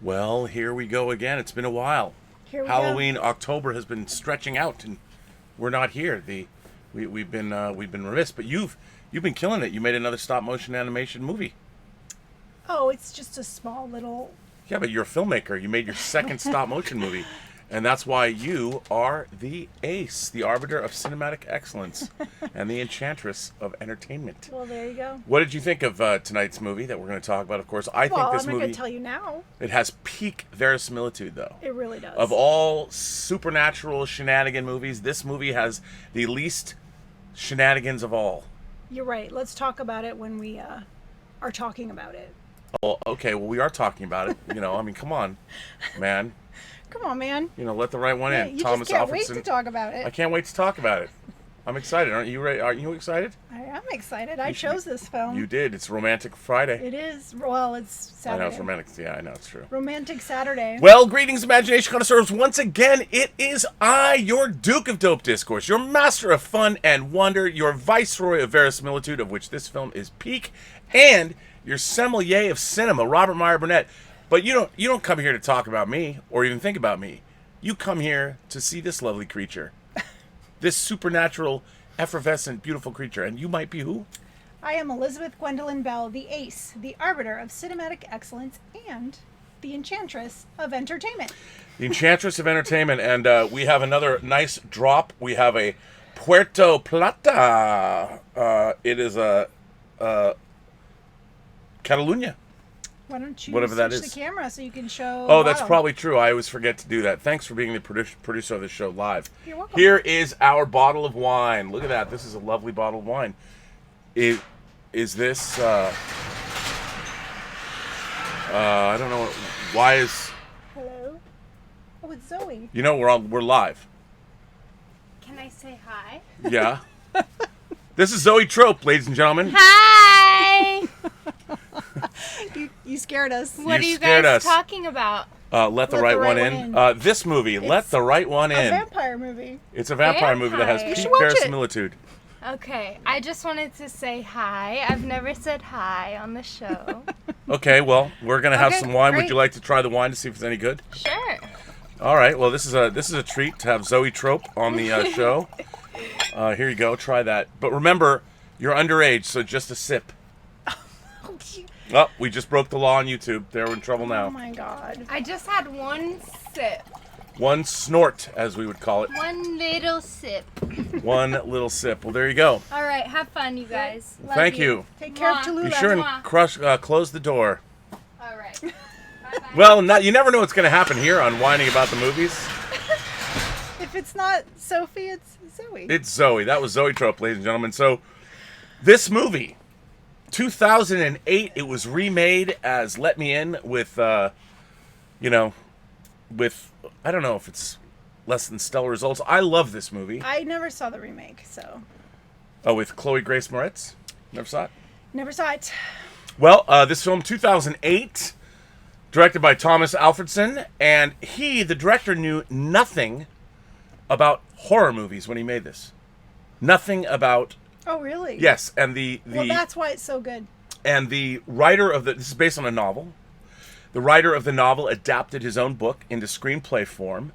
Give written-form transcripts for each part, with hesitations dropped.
Well, here we go again. It's been a while. Here we Halloween, go. October has been stretching out, and we're not here. We've been remiss, but you've been killing it. You made another stop motion animation movie. Oh, it's just a small little... Yeah, but you're a filmmaker. You made your second stop motion movie, and that's why you are the ace, the arbiter of cinematic excellence, and the enchantress of entertainment. Well, there you go. What did you think of tonight's movie that we're going to talk about? Of course, I think this I'm not movie. going to tell you now. It has peak verisimilitude, though. It really does. Of all supernatural shenanigan movies, this movie has the least shenanigans of all. You're right. Let's talk about it when we are talking about it. Oh, okay. Well, we are talking about it. I mean, come on, man. Come on, man. Let the right one Yeah, in. you Tomas just can't Alfredson. wait to talk about it. I can't wait to talk about it. I'm excited. Aren't you ready? Are you excited? I am excited. I chose this film. You did. It's Romantic Friday. It is. Well, it's Saturday. I know it's romantic. Yeah, I know it's true. Romantic Saturday. Well, greetings, imagination connoisseurs. Once again, it is I, your Duke of Dope Discourse, your master of fun and wonder, your viceroy of verisimilitude, of which this film is peak, and your sommelier of cinema, Robert Meyer Burnett. But you don't come here to talk about me or even think about me. You come here to see this lovely creature, this supernatural, effervescent, beautiful creature. And you might be who? I am Elysabeth Gwendolyn Belle, the ace, the arbiter of cinematic excellence, and the enchantress of entertainment. The enchantress of entertainment. And we have another nice drop. We have a Puerto Plata. It is a Catalunya. Why don't you Whatever that switch is. the camera so you can show... Oh, that's bottle? probably true. I always forget to do that. Thanks for being the producer of the show live. You're welcome. Here is our bottle of wine. Look at that. This is a lovely bottle of wine. Is this... I don't know. Why is... Hello? Oh, it's Zoe. We're live. Can I say hi? Yeah. This is Zoe Trope, ladies and gentlemen. Hi! You scared us. What are you scared guys us. talking about? Let the right one in. This movie, Let the Right One A In. vampire movie. It's a vampire movie that has Vampire. You peak should watch it. verisimilitude. Okay, I just wanted to say hi. I've never said hi on the show. Okay, well, we're gonna have Okay, some wine. Would great. you like to try the wine to see if it's any good? Sure. All right. Well, this is a treat to have Zoe Trope on the show. Here you go. Try that. But remember, you're underage, so just a sip. Oh, we just broke the law on YouTube. They're in trouble Oh now. my god. I just had one sip. One snort, as we would call it. One little sip. One little sip. Well, there you go. All right, have fun, you guys. Love Thank you. Take care of Mwah. Tallulah. Be sure and Mwah. close the door. All right. Bye-bye. Well, you never know what's going to happen here on Whining About the Movies. If it's not Sophie, it's Zoe. It's Zoe. That was Zoe Trope, ladies and gentlemen. So, this movie, 2008, it was remade as Let Me In with, with, I don't know if it's less than stellar results. I love this movie. I never saw the remake, so Oh, with Chloe Grace Moretz? Never saw it? never saw it. Well, this film, 2008, directed by Tomas Alfredson, and the director, knew nothing about horror movies when he made this. Nothing about... Oh, really? Yes, and Well, that's why it's so good. and the writer of this is based on a novel. The writer of the novel adapted his own book into screenplay form,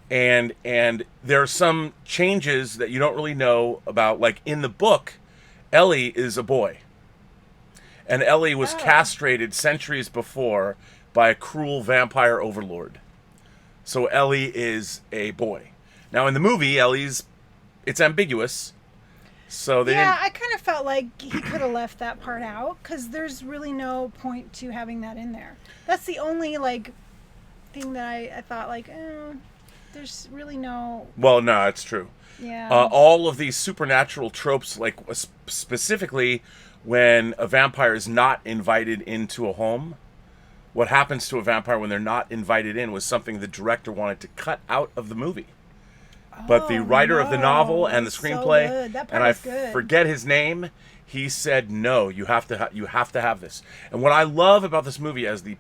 and there are some changes that you don't really know about. Like in the book, Ellie is a boy, and Ellie was castrated centuries before by a cruel vampire overlord. So Ellie is a boy. Now in the movie, it's ambiguous. So they didn't. I kind of felt like he could have left that part out because there's really no point to having that in there. That's the only thing that I thought there's really no. Well, no, it's true. Yeah. All of these supernatural tropes, specifically when a vampire is not invited into a home, what happens to a vampire when they're not invited in was something the director wanted to cut out of the movie. But the writer of the novel and the that's so screenplay, good. That part and I is good. forget his name, he said, no, you have to have this. And what I love about this movie as the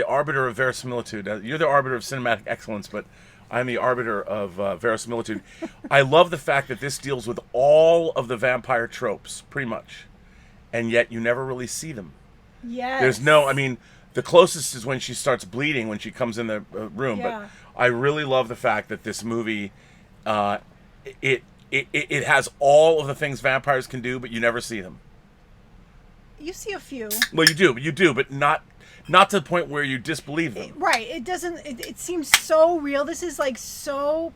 arbiter of verisimilitude, you're the arbiter of cinematic excellence, but I'm the arbiter of verisimilitude. I love the fact that this deals with all of the vampire tropes, pretty much, and yet you never really see them. Yes. There's no, I mean, The closest is when she starts bleeding when she comes in the room. Yeah. But I really love the fact that this movie, it has all of the things vampires can do, but you never see them. You see a few. Well, you do, but not to the point where you disbelieve them. Right. It doesn't. It seems so real. This is like so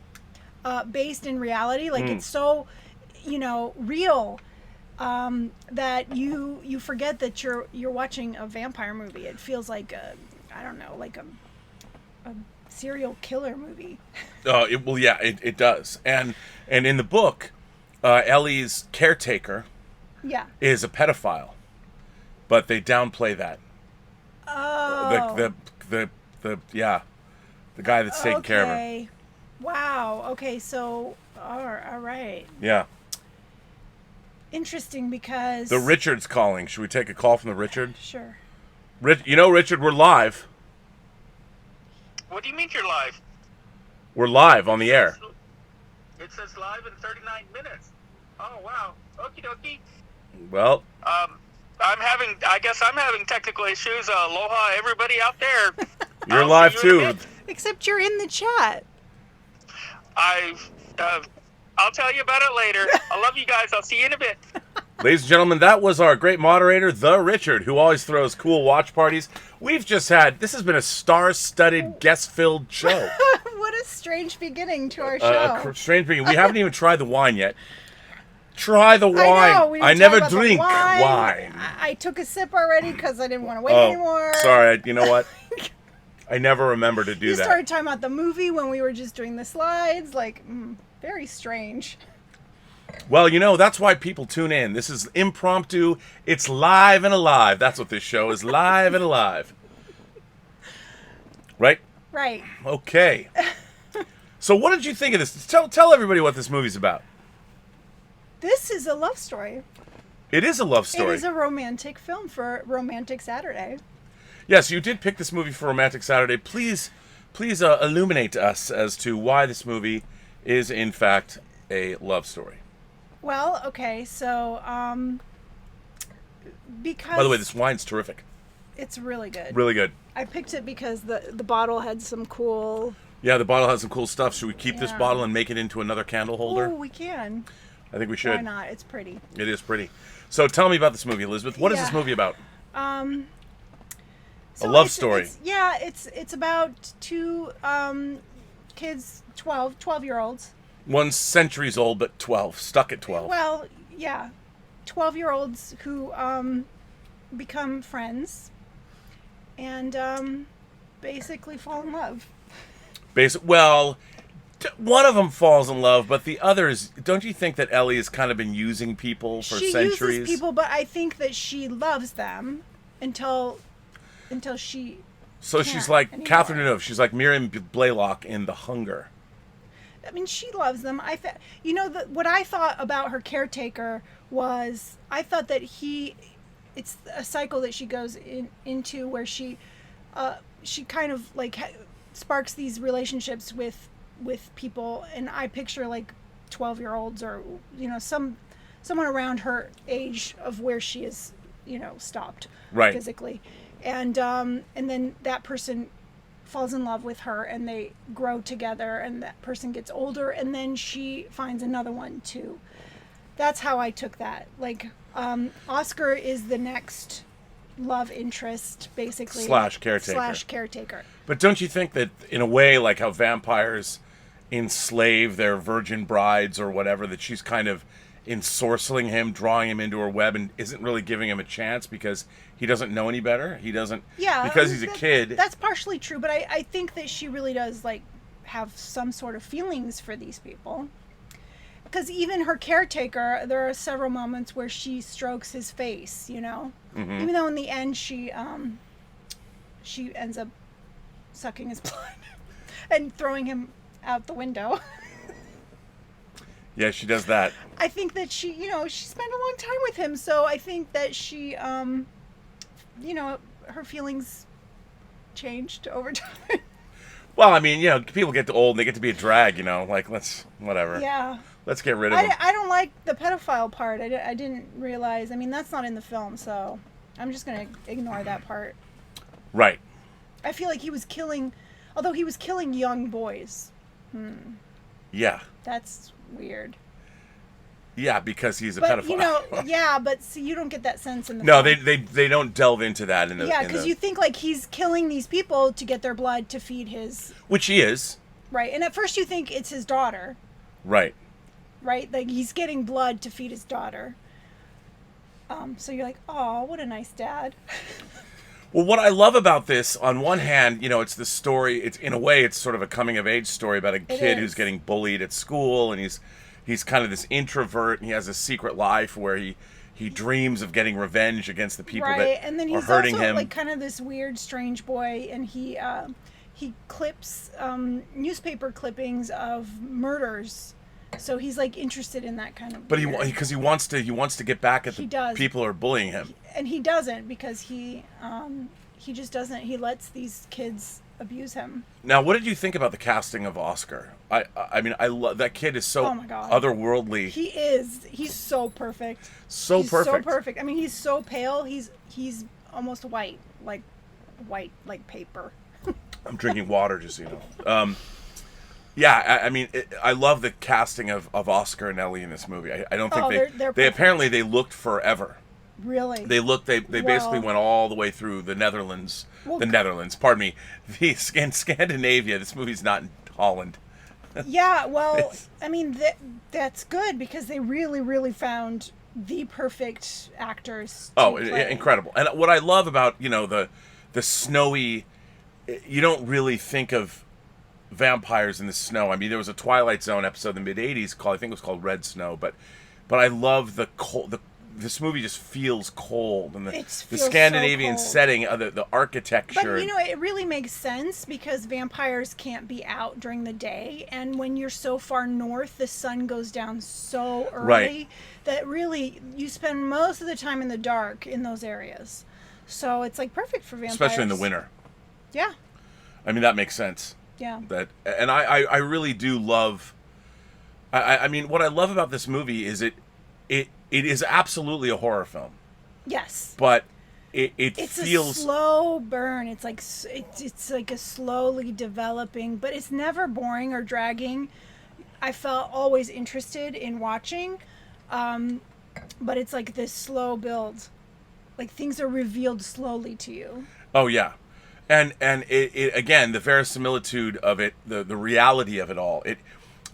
based in reality. Like it's so, real. That you forget that you're watching a vampire movie. It feels like like a serial killer movie. It does. And in the book, Ellie's caretaker is a pedophile, but they downplay that. Oh. The guy that's taking care of her. Wow. Okay. So all right. Yeah. Interesting because The Richard's calling. Should we take a call from the Richard? Sure. Richard, we're live. What do you mean you're live? We're live on the air. It says live in 39 minutes. Oh, wow. Okie dokie. Well, I guess I'm having technical issues. Aloha, everybody out there. you're I'll live see you in a too. bit. Except you're in the chat. I'll tell you about it later. I love you guys. I'll see you in a bit. Ladies and gentlemen, that was our great moderator, the Richard, who always throws cool watch parties. This has been a star-studded, guest-filled show. What a strange beginning to our show. Strange beginning. We haven't even tried the wine yet. Try the wine. I know. We didn't I talk never about the drink wine. wine. I took a sip already because I didn't want to wait Oh, anymore. sorry. You know what? I never remember to do You that. started talking about the movie when we were just doing the slides. Very strange. Well, that's why people tune in. This is impromptu. It's live and alive. That's what this show is, live and alive. Right? Right. Okay. So what did you think of this? Tell everybody what this movie's about. This is a love story. It is a love story. It is a romantic film for Romantic Saturday. Yes, you did pick this movie for Romantic Saturday. Please illuminate us as to why this movie is, in fact, a love story. Well, okay, so, because... By the way, this wine's terrific. It's really good. Really good. I picked it because the bottle had some cool... Yeah, the bottle has some cool stuff. Should we keep this Yeah. bottle and make it into another candle holder? Oh, we can. I think we should. Why not? It's pretty. It is pretty. So tell me about this movie, Elizabeth. What is this Yeah. movie about? So A love it's- story. It's about two kids, 12-year-olds. One's centuries old, but 12. Stuck at 12. Well, yeah, 12-year-olds who become friends and basically fall in love. One of them falls in love, but the others, don't you think that Ellie has kind of been using people for centuries? She uses people, but I think that she loves them until she... So can't she's like anymore. Catherine Deneuve. She's like Miriam Blaylock in The Hunger. I mean, she loves them. What I thought about her caretaker was, I thought that it's a cycle that she goes into where she kind of like sparks these relationships with people, and I picture like 12-year-olds or someone around her age of where she is stopped Right. physically, and then that person falls in love with her and they grow together, and that person gets older, and then she finds another one too. That's how I took that. Like, Oscar is the next love interest, basically. Slash caretaker. Caretaker. But don't you think that, in a way, like how vampires enslave their virgin brides or whatever, that she's kind of ensorceling him, drawing him into her web, and isn't really giving him a chance because he doesn't know any better? He doesn't... Yeah. Because he's a kid. That's partially true, but I think that she really does, like, have some sort of feelings for these people. Because even her caretaker, there are several moments where she strokes his face, Mm-hmm. Even though in the end she ends up sucking his blood and throwing him out the window. Yeah, she does that. I think that she spent a long time with him, so I think that she, her feelings changed over time. Well, I mean, people get old and they get to be a drag, like, whatever. Yeah. Let's get rid of him. I don't like the pedophile part. I didn't realize. I mean, that's not in the film, so I'm just going to ignore that part. Right. I feel like he was killing, although he was killing young boys. Yeah. That's weird. Yeah, because he's a But pedophile. yeah, but see, you don't get that sense in the No, film. they don't delve into that in the Yeah, because you think like he's killing these people to get their blood to feed his. which he is. Right, and at first you think it's his daughter. Right. Right, like he's getting blood to feed his daughter. So you're like, oh, what a nice dad. Well, what I love about this, on one hand, it's the story. It's in a way, it's sort of a coming of age story about a kid who's getting bullied at school, and he's kind of this introvert, and he has a secret life where he dreams of getting revenge against the people that and then are he's hurting also him. like kind of this weird, strange boy, and he clips newspaper clippings of murders. So he's like interested in that kind of. But weird. because he wants to get back at the does. people who are bullying him. And he doesn't, because he just doesn't. He lets these kids abuse him. Now, what did you think about the casting of Oscar? I mean, I love that kid. Is so Oh my God. otherworldly. He is. He's so perfect. He's So perfect. So perfect. I mean, he's so pale. He's almost white like paper. I'm drinking water, just so you know. Yeah, I mean, I love the casting of Oscar and Ellie in this movie. I don't think they're they perfect. apparently they looked forever. Really. They basically went all the way through the Netherlands. Pardon me. In Scandinavia. This movie's not in Holland. Yeah, well, I mean, that's good, because they really, really found the perfect actors to play. Incredible. And what I love about, the snowy, you don't really think of vampires in the snow. I mean, there was a Twilight Zone episode in the mid-'80s I think it was called Red Snow, but I love the cold, this movie just feels cold, and the Scandinavian so cold. setting, the architecture. But it really makes sense, because vampires can't be out during the day, and when you're so far north, the sun goes down so early that really you spend most of the time in the dark in those areas. So it's like perfect for vampires, especially in the winter. Yeah. I mean, that makes sense. Yeah. And I really do love. I mean, what I love about this movie is it is absolutely a horror film. Yes. But it's feels a slow burn. It's like a slowly developing, but it's never boring or dragging. I felt always interested in watching, but it's like this slow build. Like things are revealed slowly to you. Oh yeah. And it again, the verisimilitude of it, the reality of it all.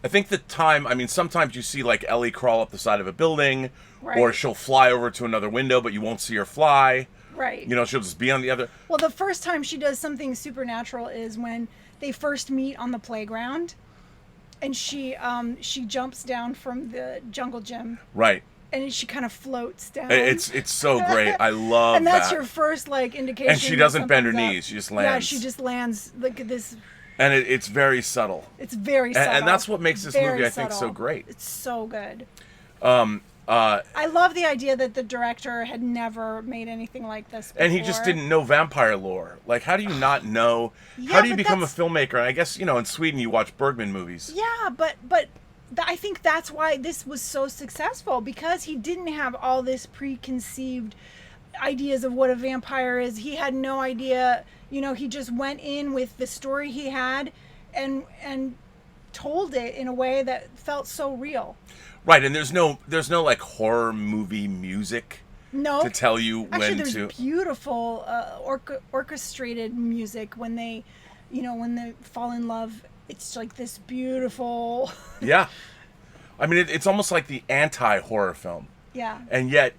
I think the time, I mean, sometimes you see like Ellie crawl up the side of a building, or she'll fly over to another window, but you won't see her fly. Right. She'll just be on the other. Well, the first time she does something supernatural is when they first meet on the playground, and she jumps down from the jungle gym. Right. And she kind of floats down. It's so great. I love that. And that's your first indication. And she doesn't bend her knees. She just lands. Yeah, she just lands like this. And it's very subtle. It's very subtle. And that's what makes this movie, I think, subtle. so great. It's so good. I love the idea that the director had never made anything like this before. And he just didn't know vampire lore. Like, how do you not know? Yeah, how do you but become a filmmaker? And I guess, in Sweden you watch Bergman movies. Yeah, but I think that's why this was so successful, because he didn't have all this preconceived ideas of what a vampire is. He had no idea. He just went in with the story he had and told it in a way that felt so real. Right, and there's no like horror movie music to tell you when there's to. Beautiful orchestrated music when they fall in love. It's like this beautiful. Yeah, I mean it's almost like the anti-horror film. Yeah. And yet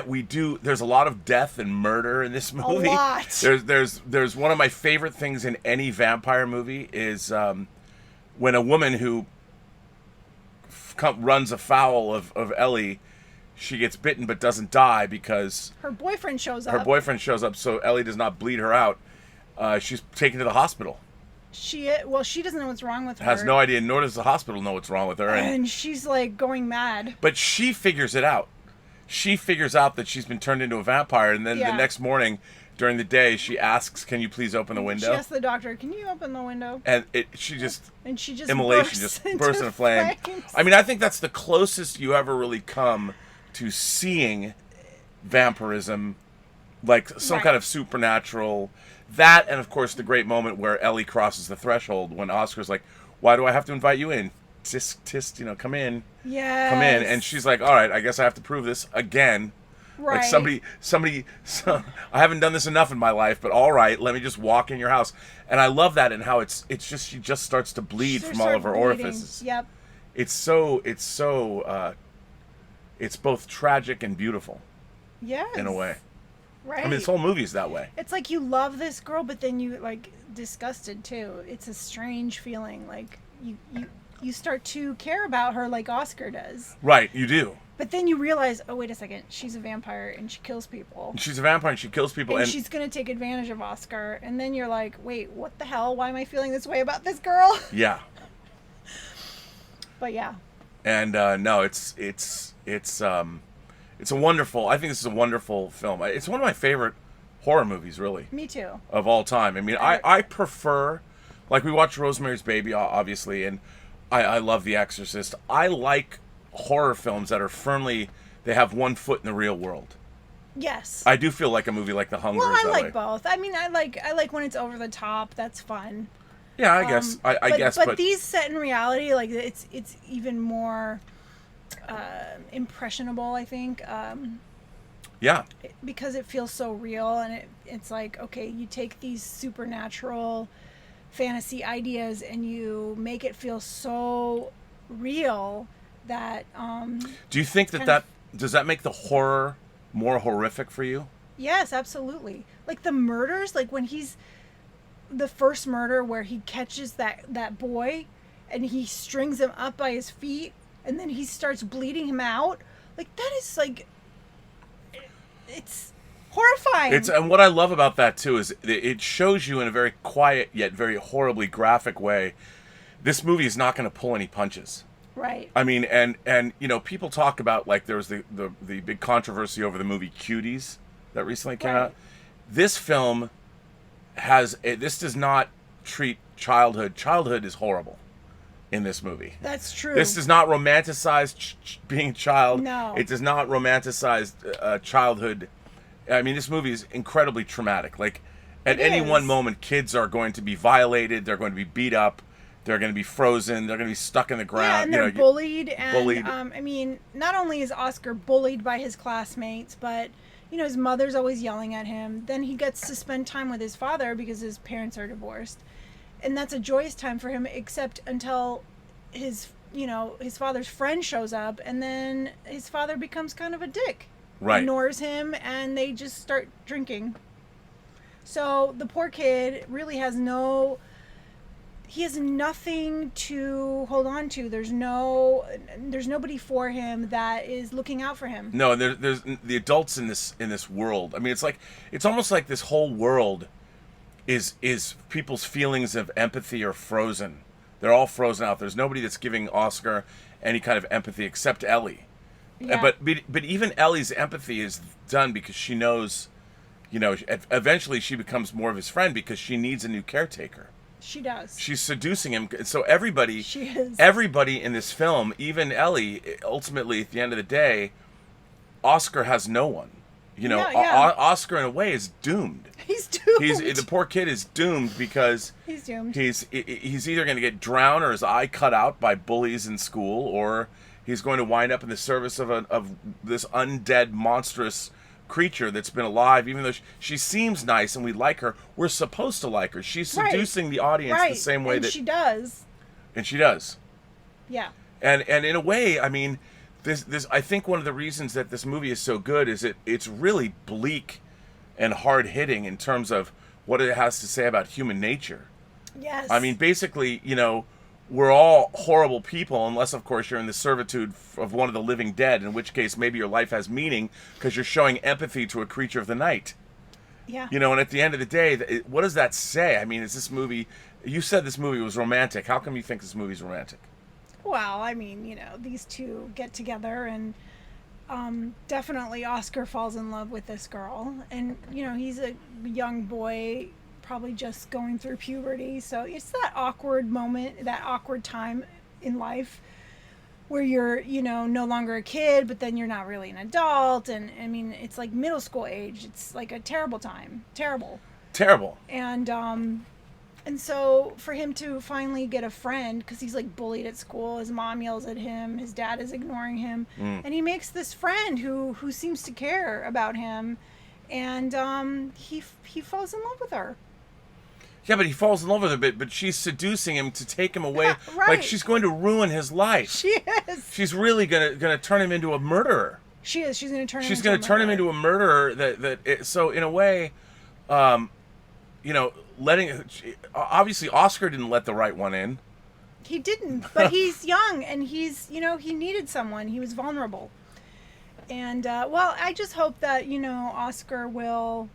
we do. There's a lot of death and murder in this movie. A lot. There's one of my favorite things in any vampire movie is when a woman who runs afoul of Ellie, she gets bitten but doesn't die because her boyfriend shows up. So Ellie does not bleed her out. She's taken to the hospital. She doesn't know what's wrong with her. Has no idea, nor does the hospital know what's wrong with her. And she's like going mad. But she figures it out. She figures out that she's been turned into a vampire, and then the next morning, during the day, she asks, "Can you please open the window?" She asks the doctor, "Can you open the window?" And she just immolation just bursts into flame. I mean, I think that's the closest you ever really come to seeing vampirism like some Right. kind of supernatural. That, and of course the great moment where Ellie crosses the threshold when Oscar's like, "Why do I have to invite you in? Tisk, come in, Yes. come in." And she's like, "All right, I guess I have to prove this again." Right. Like I haven't done this enough in my life, but all right, let me just walk in your house. And I love that, and how it's just, she just starts to bleed from all of her orifices. Yep. It's both tragic and beautiful Yes. in a way. Right. I mean, this whole movie's that way. It's like you love this girl, but then you like disgusted too. It's a strange feeling. Like you start to care about her like Oscar does. Right, you do. But then you realize, oh wait a second, she's a vampire and she kills people. She's a vampire and she kills people, And and she's gonna take advantage of Oscar. And then you're like, wait, what the hell? Why am I feeling this way about this girl? yeah. But yeah. And no, it's a wonderful. I think this is a wonderful film. It's one of my favorite horror movies, really, Me too. of all time. I mean, I prefer, like, we watched Rosemary's Baby, obviously, and I love The Exorcist. I like horror films that are firmly, they have one foot in the real world. Yes. I do feel like a movie like The Hunger Well, is I that like way. both. I mean, I like when it's over the top. That's fun. Yeah, I guess. I guess, but these set in reality, like it's even more impressionable. I think yeah, because it feels so real, and it's like, okay, you take these supernatural fantasy ideas and you make it feel so real that. do you think that does that make the horror more horrific for you? Yes, absolutely. Like the murders, like when he's the first murder where he catches that boy and he strings him up by his feet and then he starts bleeding him out. Like that is like, it's horrifying. And what I love about that too is it shows you in a very quiet yet very horribly graphic way, this movie is not going to pull any punches. Right. I mean, and you know, people talk about, like, there was the big controversy over the movie Cuties that recently came Right. out. This film this does not treat childhood. Childhood is horrible in this movie. That's true. This does not romanticize being a child. No. It does not romanticize childhood. I mean, this movie is incredibly traumatic. Like, at It any is. one moment, kids are going to be violated. They're going to be beat up. They're going to be frozen. They're going to be stuck in the ground. Yeah, and they're bullied. And bullied. I mean, not only is Oscar bullied by his classmates, but you know, his mother's always yelling at him. Then he gets to spend time with his father because his parents are divorced. And that's a joyous time for him, except until his father's friend shows up, and then his father becomes kind of a dick. Right. Ignores him, and they just start drinking. So the poor kid really has nothing to hold on to. There's nobody for him that is looking out for him. No, there's the adults in this world. I mean, it's almost like this whole world is people's feelings of empathy are frozen. They're all frozen out. There's nobody that's giving Oscar any kind of empathy except Ellie. Yeah. But even Ellie's empathy is done because she knows, you know, eventually she becomes more of his friend because she needs a new caretaker. She does. She's seducing him. So everybody in this film, even Ellie, ultimately at the end of the day, Oscar has no one. You know, Yeah. Oscar in a way is doomed. He's doomed. The poor kid is doomed because He's doomed. He's either going to get drowned or his eye cut out by bullies in school, or he's going to wind up in the service of this undead monstrous creature that's been alive. Even though she seems nice and we like her, we're supposed to like her. She's seducing the audience the same way that she does. And she does. Yeah. And in a way, I mean, this I think one of the reasons that this movie is so good is it's really bleak and hard hitting in terms of what it has to say about human nature. Yes. I mean, basically, you know, we're all horrible people unless, of course, you're in the servitude of one of the living dead, in which case maybe your life has meaning because you're showing empathy to a creature of the night. Yeah. You know, and at the end of the day, what does that say? I mean, is this movie... You said this movie was romantic. How come you think this movie's romantic? Well, I mean, you know, these two get together and definitely Oscar falls in love with this girl. And, you know, he's a young boy, probably just going through puberty. So it's that awkward moment, that awkward time in life. where you're, no longer a kid, but then you're not really an adult. And I mean, it's like middle school age. It's like a terrible time. Terrible. And so for him to finally get a friend, because he's like bullied at school, his mom yells at him, his dad is ignoring him, and he makes this friend who seems to care about him, and he falls in love with her. Yeah, but he falls in love with her, but she's seducing him to take him away. Right. Like she's going to ruin his life. She is. She's really gonna turn him into a murderer. She is. She's going to turn him She's into going to turn him into a murderer. So in a way, obviously Oscar didn't let the right one in. He didn't, but he's young and he's, he needed someone. He was vulnerable. And, I just hope that, Oscar will,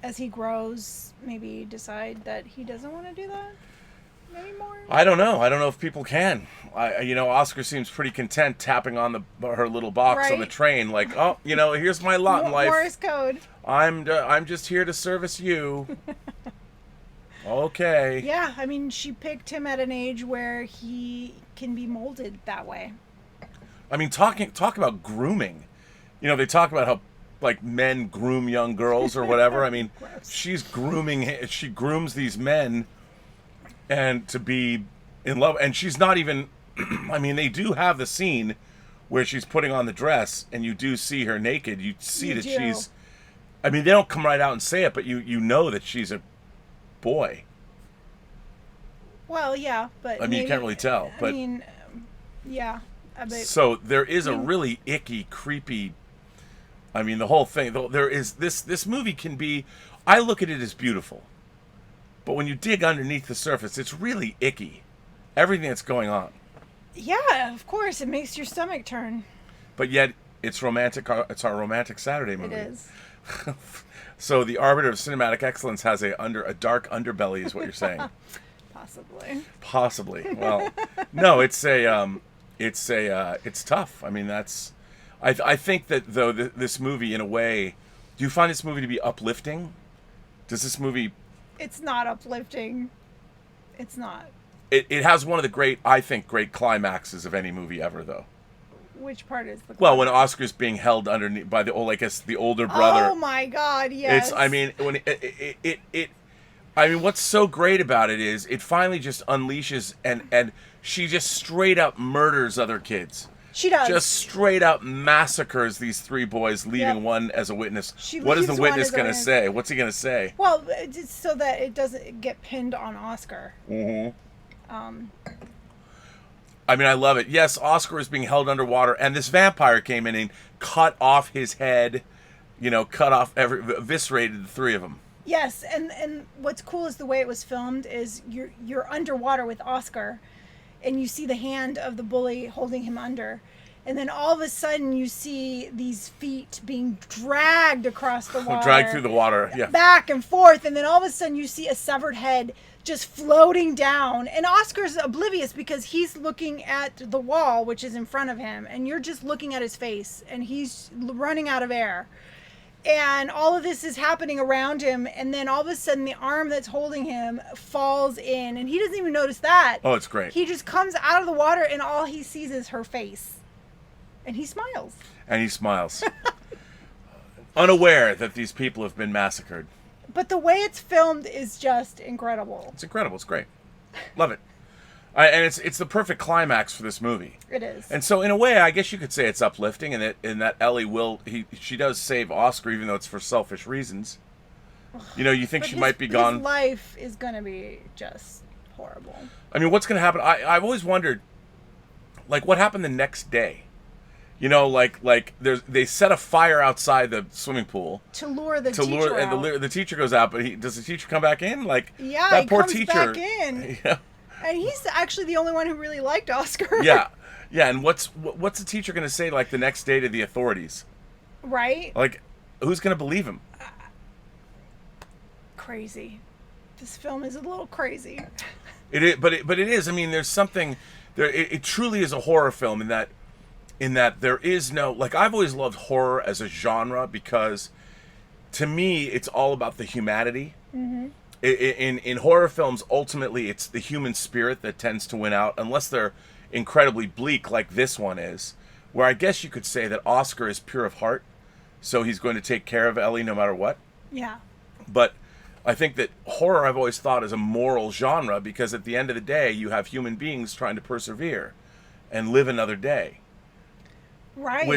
as he grows, maybe decide that he doesn't want to do that anymore. I don't know. I don't know if people can. Oscar seems pretty content tapping on her little box on the train, like, oh, here's my lot in life. Morse code. I'm just here to service you. Okay. Yeah, I mean, she picked him at an age where he can be molded that way. I mean, talk about grooming. They talk about how like men groom young girls or whatever. I mean, she grooms these men and to be in love, and she's not even I mean, they do have the scene where she's putting on the dress and you do see her naked. You see that she's, I mean, they don't come right out and say it, but you know that she's a boy. Well, yeah, but I mean, you can't really tell. But I mean, yeah. So there is a really icky, creepy. I mean, the whole thing. There is this movie can be. I look at it as beautiful, but when you dig underneath the surface, it's really icky. Everything that's going on. Yeah, of course, it makes your stomach turn. But yet, it's romantic. It's our romantic Saturday movie. It is. So the Arbiter of Cinematic Excellence has a dark underbelly, is what you're saying. Possibly. Well, no, it's tough. I mean, that's. I think that though this movie, in a way, do you find this movie to be uplifting? Does this movie? It's not uplifting. It's not. It has one of the great climaxes of any movie ever, though. Which part is the? Well, when Oscar's being held underneath by the older brother. Oh my God! Yes. It's. I mean, when I mean, what's so great about it is it finally just unleashes and she just straight up murders other kids. She does. Just straight up massacres these three boys, leaving one as a witness. What is the witness going to say? What's he going to say? Well, it's so that it doesn't get pinned on Oscar. Mm-hmm. I mean, I love it. Yes, Oscar is being held underwater, and this vampire came in and cut off his head, eviscerated the three of them. Yes, and what's cool is the way it was filmed is you're underwater with Oscar, and you see the hand of the bully holding him under, and then all of a sudden you see these feet being dragged across the water. Dragged through the water, yeah. Back and forth, and then all of a sudden you see a severed head just floating down, and Oscar's oblivious because he's looking at the wall, which is in front of him, and you're just looking at his face, and he's running out of air. And all of this is happening around him, and then all of a sudden the arm that's holding him falls in, and he doesn't even notice that. Oh, it's great. He just comes out of the water, and all he sees is her face. And he smiles. Unaware that these people have been massacred. But the way it's filmed is just incredible. It's incredible. It's great. Love it. And it's the perfect climax for this movie. It is. And so, in a way, I guess you could say it's uplifting, and that Ellie she does save Oscar, even though it's for selfish reasons. You think she might be gone. His life is going to be just horrible. I mean, what's going to happen? I've always wondered, like, what happened the next day? They set a fire outside the swimming pool to lure the teacher out. And the teacher goes out, but does the teacher come back in? Yeah, that poor comes teacher. Back in. Yeah. And he's actually the only one who really liked Oscar. Yeah. And what's the teacher going to say the next day to the authorities? Right. Who's going to believe him? Crazy. This film is a little crazy. It is, but it is. I mean, there's something there. It truly is a horror film in that there is no I've always loved horror as a genre because, to me, it's all about the humanity. Mm-hmm. In horror films, ultimately, it's the human spirit that tends to win out, unless they're incredibly bleak like this one is, where I guess you could say that Oscar is pure of heart, so he's going to take care of Ellie no matter what. Yeah. But I think that horror, I've always thought, is a moral genre, because at the end of the day, you have human beings trying to persevere and live another day. Right.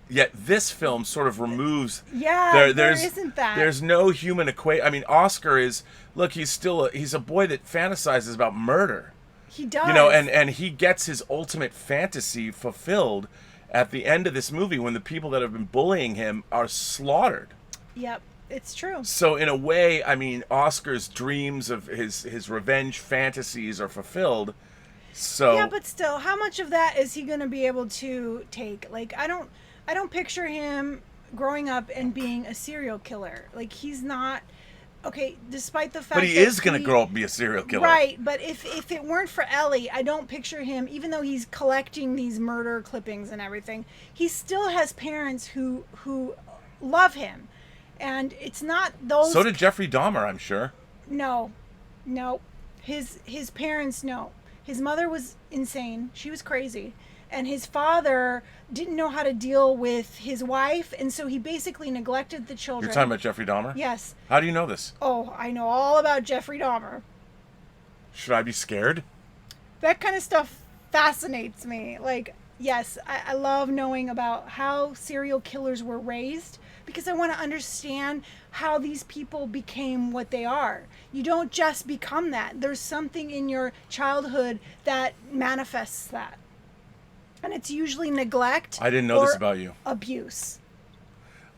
Yet this film sort of removes. Yeah, there isn't that. There's no human equation. I mean, Oscar is, look, he's a boy that fantasizes about murder. He does. You know, and he gets his ultimate fantasy fulfilled at the end of this movie when the people that have been bullying him are slaughtered. Yep, it's true. So in a way, I mean, Oscar's dreams of his revenge fantasies are fulfilled. So yeah, but still, how much of that is he going to be able to take? Like, I don't picture him growing up and being a serial killer. Like, he's not. Okay, despite the fact but he that is going to grow up and be a serial killer. Right, but if it weren't for Ellie, I don't picture him, even though he's collecting these murder clippings and everything, he still has parents who love him. And it's not those... So did Jeffrey Dahmer, I'm sure. No. His parents, no. His mother was insane. She was crazy. And his father didn't know how to deal with his wife, and so he basically neglected the children. You're talking about Jeffrey Dahmer? Yes. How do you know this? Oh, I know all about Jeffrey Dahmer. Should I be scared? That kind of stuff fascinates me. Like, yes, I love knowing about how serial killers were raised, because I want to understand how these people became what they are. You don't just become that. There's something in your childhood that manifests that. And it's usually neglect. I didn't know this about you. Abuse.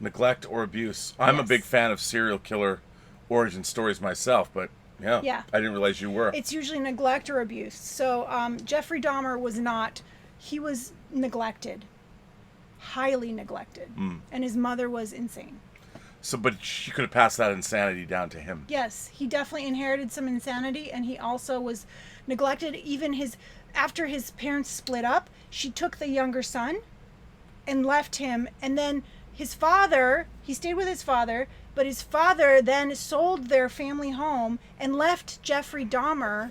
Neglect or abuse. I'm a big fan of serial killer origin stories myself, but yeah. I didn't realize you were. It's usually neglect or abuse. So Jeffrey Dahmer was not. He was neglected. Highly neglected. And his mother was insane. So, but she could have passed that insanity down to him. Yes, he definitely inherited some insanity, and he also was neglected. Even after his parents split up, she took the younger son and left him. And then his father, he stayed with his father, but his father then sold their family home and left Jeffrey Dahmer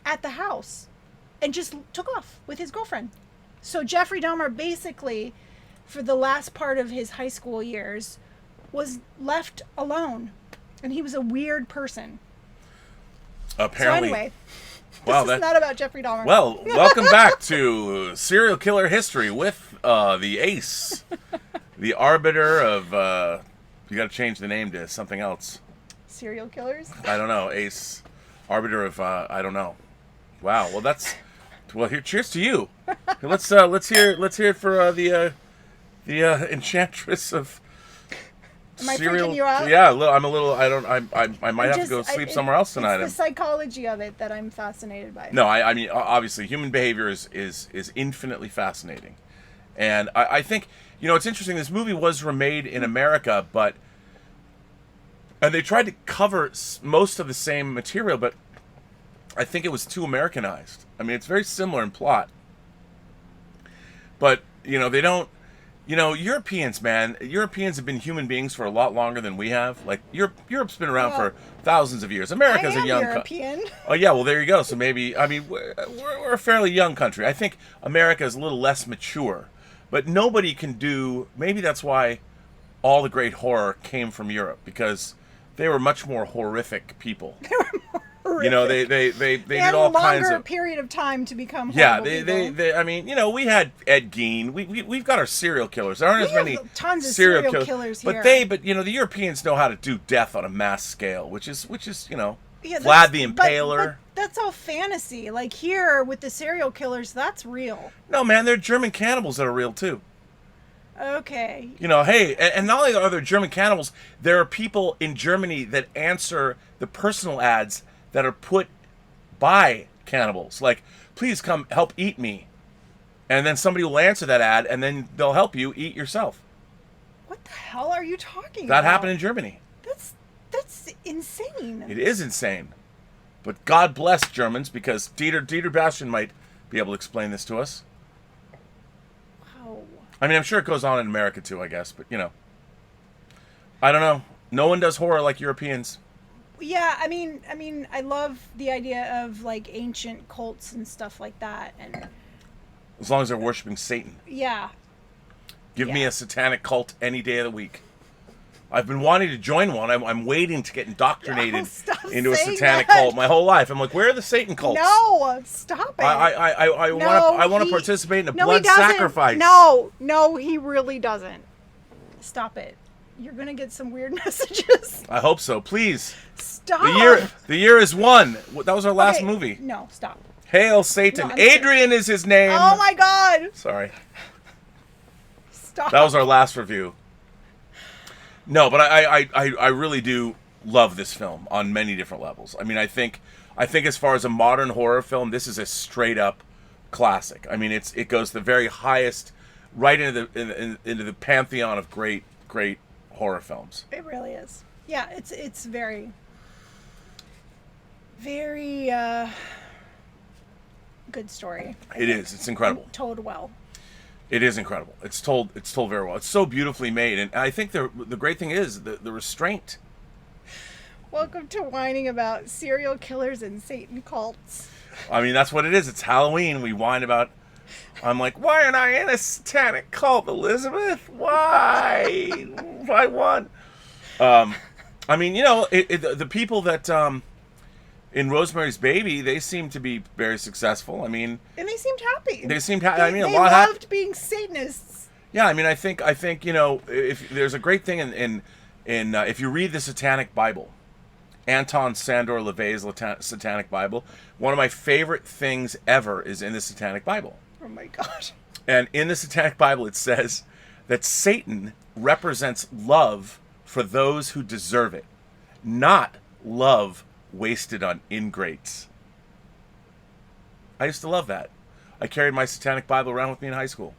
at the house and just took off with his girlfriend. So Jeffrey Dahmer basically, for the last part of his high school years, was left alone. And he was a weird person. Apparently. So anyway, wow, this is not about Jeffrey Dahmer. Well, welcome back to serial killer history with the ace. The arbiter of... you got to change the name to something else. Serial killers? I don't know. Ace. Arbiter of... I don't know. Wow. Well, that's... Well, here, cheers to you. Let's hear it for the enchantress of... Am I freaking you out? Yeah, I'm a little. I don't. I might have to go sleep somewhere else tonight. It's the psychology of it that I'm fascinated by. No, I mean, obviously, human behavior is infinitely fascinating, and I think it's interesting. This movie was remade in America, and they tried to cover most of the same material, but I think it was too Americanized. I mean, it's very similar in plot, but they don't. Europeans, man. Europeans have been human beings for a lot longer than we have. Like Europe's been around for thousands of years. America's a young European. Oh yeah, well there you go. So maybe we're a fairly young country. I think America is a little less mature, but nobody can do. Maybe that's why all the great horror came from Europe, because they were much more horrific people. They were more horrific. They did had all a longer kinds of period of time to become yeah. horrible They I mean, we had Ed Gein. We've got our serial killers. There aren't as many tons of serial killers here. But the Europeans know how to do death on a mass scale, which is Yeah, Vlad the Impaler. But that's all fantasy. Like here with the serial killers, that's real. No, man, they're German cannibals that are real too. Okay. Hey, and not only are there German cannibals, there are people in Germany that answer the personal ads that are put by cannibals. Like, please come help eat me. And then somebody will answer that ad, and then they'll help you eat yourself. What the hell are you talking about? That happened in Germany. That's insane. It is insane. But God bless Germans, because Dieter Bastian might be able to explain this to us. Wow. I mean, I'm sure it goes on in America too, I guess. But, I don't know. No one does horror like Europeans. Yeah, I mean, I love the idea of like ancient cults and stuff like that, and As long as they're worshiping Satan. yeah, Give me Yeah. a satanic cult any day of the week. I've been wanting to join one. I'm waiting to get indoctrinated Oh, stop into a saying satanic that. cult my whole life. I'm like, where are the Satan cults? no, stop it. I No, want to he- participate in a no, blood he doesn't. sacrifice. No, he really doesn't. Stop it. You're gonna get some weird messages. I hope so. Please. Stop. The year is one. That was our last Okay, movie. No, stop. Hail Satan. No, I'm serious. Adrian is his name. Oh my God. Sorry. Stop. That was our last review. No, but I really do love this film on many different levels. I mean, I think as far as a modern horror film, this is a straight up classic. I mean, it goes the very highest, right into the pantheon of great horror films. It really is. Yeah, it's very, very good story. It is. It's incredible. Told well. It is incredible. It's told very well. It's so beautifully made, and I think the great thing is the restraint. Welcome to whining about serial killers and Satan cults. I mean, that's what it is. It's Halloween. We whine about. I'm like, why aren't I in a satanic cult, Elizabeth? Why? Why one? I mean, the people that in Rosemary's Baby, they seem to be very successful. I mean, And they seemed happy. they seemed. I mean, a they lot. loved being Satanists. Yeah, I mean, I think if there's a great thing in if you read the Satanic Bible, Anton Sandor LaVey's Satanic Bible, one of my favorite things ever is in the Satanic Bible. Oh my gosh. And in the Satanic Bible, it says that Satan represents love for those who deserve it, not love wasted on ingrates. I used to love that. I carried my Satanic Bible around with me in high school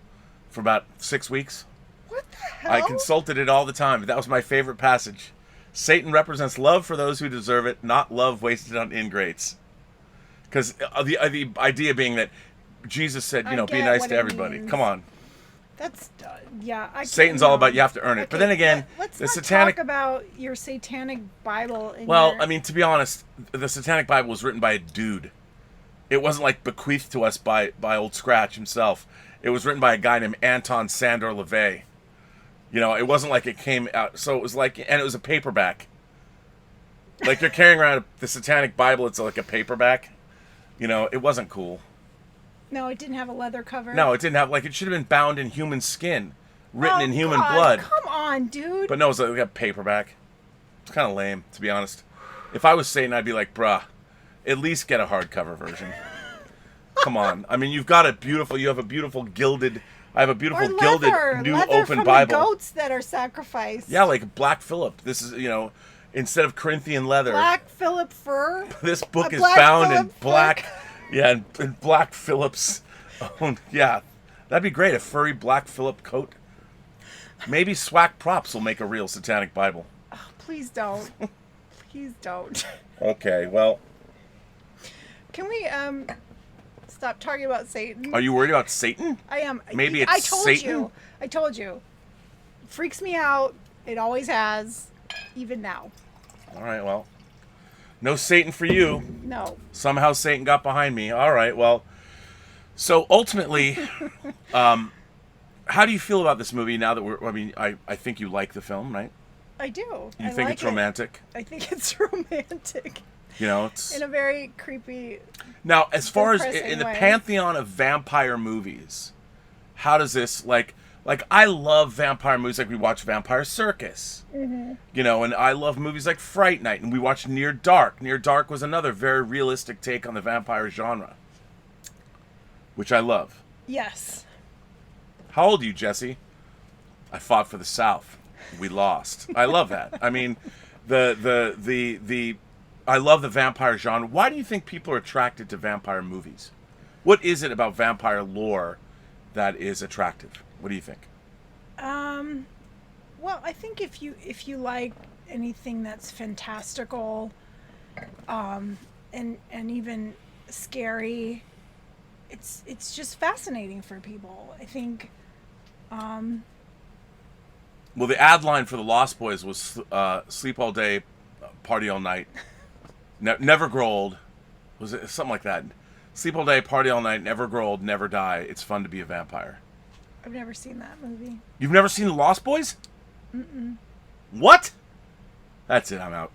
for about 6 weeks. What the hell? I consulted it all the time. That was my favorite passage. Satan represents love for those who deserve it, not love wasted on ingrates. Because the idea being that Jesus said, I be get nice what to it everybody. means. Come on. That's yeah. Satan's all about you have to earn it. But then again, let's the not Satanic. talk about your Satanic Bible. Well, I mean, to be honest, the Satanic Bible was written by a dude. It wasn't like bequeathed to us by Old Scratch himself. It was written by a guy named Anton Sandor LaVey. It wasn't like it came out. So it was like, and it was a paperback. Like you're carrying around the Satanic Bible, it's like a paperback. It wasn't cool. No, it didn't have a leather cover. No, it didn't have, it should have been bound in human skin, written in human God, blood. Come on, dude. But no, it was like a paperback. It's kind of lame, to be honest. If I was Satan, I'd be like, bruh, at least get a hardcover version. Come on. I mean, you have a beautiful gilded, I have a beautiful or gilded leather, new leather open from Bible. The goats that are sacrificed. Yeah, like Black Phillip. This is, instead of Corinthian leather. Black Phillip fur. This book is Black bound in Phillip black. book. Yeah, in Black Phillip's own. Yeah, that'd be great. A furry Black Phillip coat. Maybe Swack Props will make a real Satanic Bible. Oh, please don't. Please don't. Okay, well. Can we stop talking about Satan? Are you worried about Satan? I am. Maybe it's I told Satan? you. I told you. Freaks me out. It always has. Even now. All right, well. No Satan for you. No. Somehow Satan got behind me. All right, well. So ultimately, how do you feel about this movie now that I think you like the film, right? I do. You think it's romantic? I think it's romantic. It's... In a very creepy... Now, as far as depressing in the way. pantheon of vampire movies, how does this, like I love vampire movies, like we watch Vampire Circus, Mm-hmm. and I love movies like Fright Night, and we watched Near Dark. Near Dark was another very realistic take on the vampire genre, which I love. Yes. How old are you, Jesse? I fought for the South. We lost. I love that. I mean, I love the vampire genre. Why do you think people are attracted to vampire movies? What is it about vampire lore that is attractive? What do you think? Well, I think if you like anything that's fantastical, and even scary, it's just fascinating for people. I think. Well, the ad line for the Lost Boys was "Sleep all day, party all night. Never grow old. Was it something like that? Sleep all day, party all night, never grow old, never die. It's fun to be a vampire. I've never seen that movie. You've never seen The Lost Boys? What? That's it, I'm out.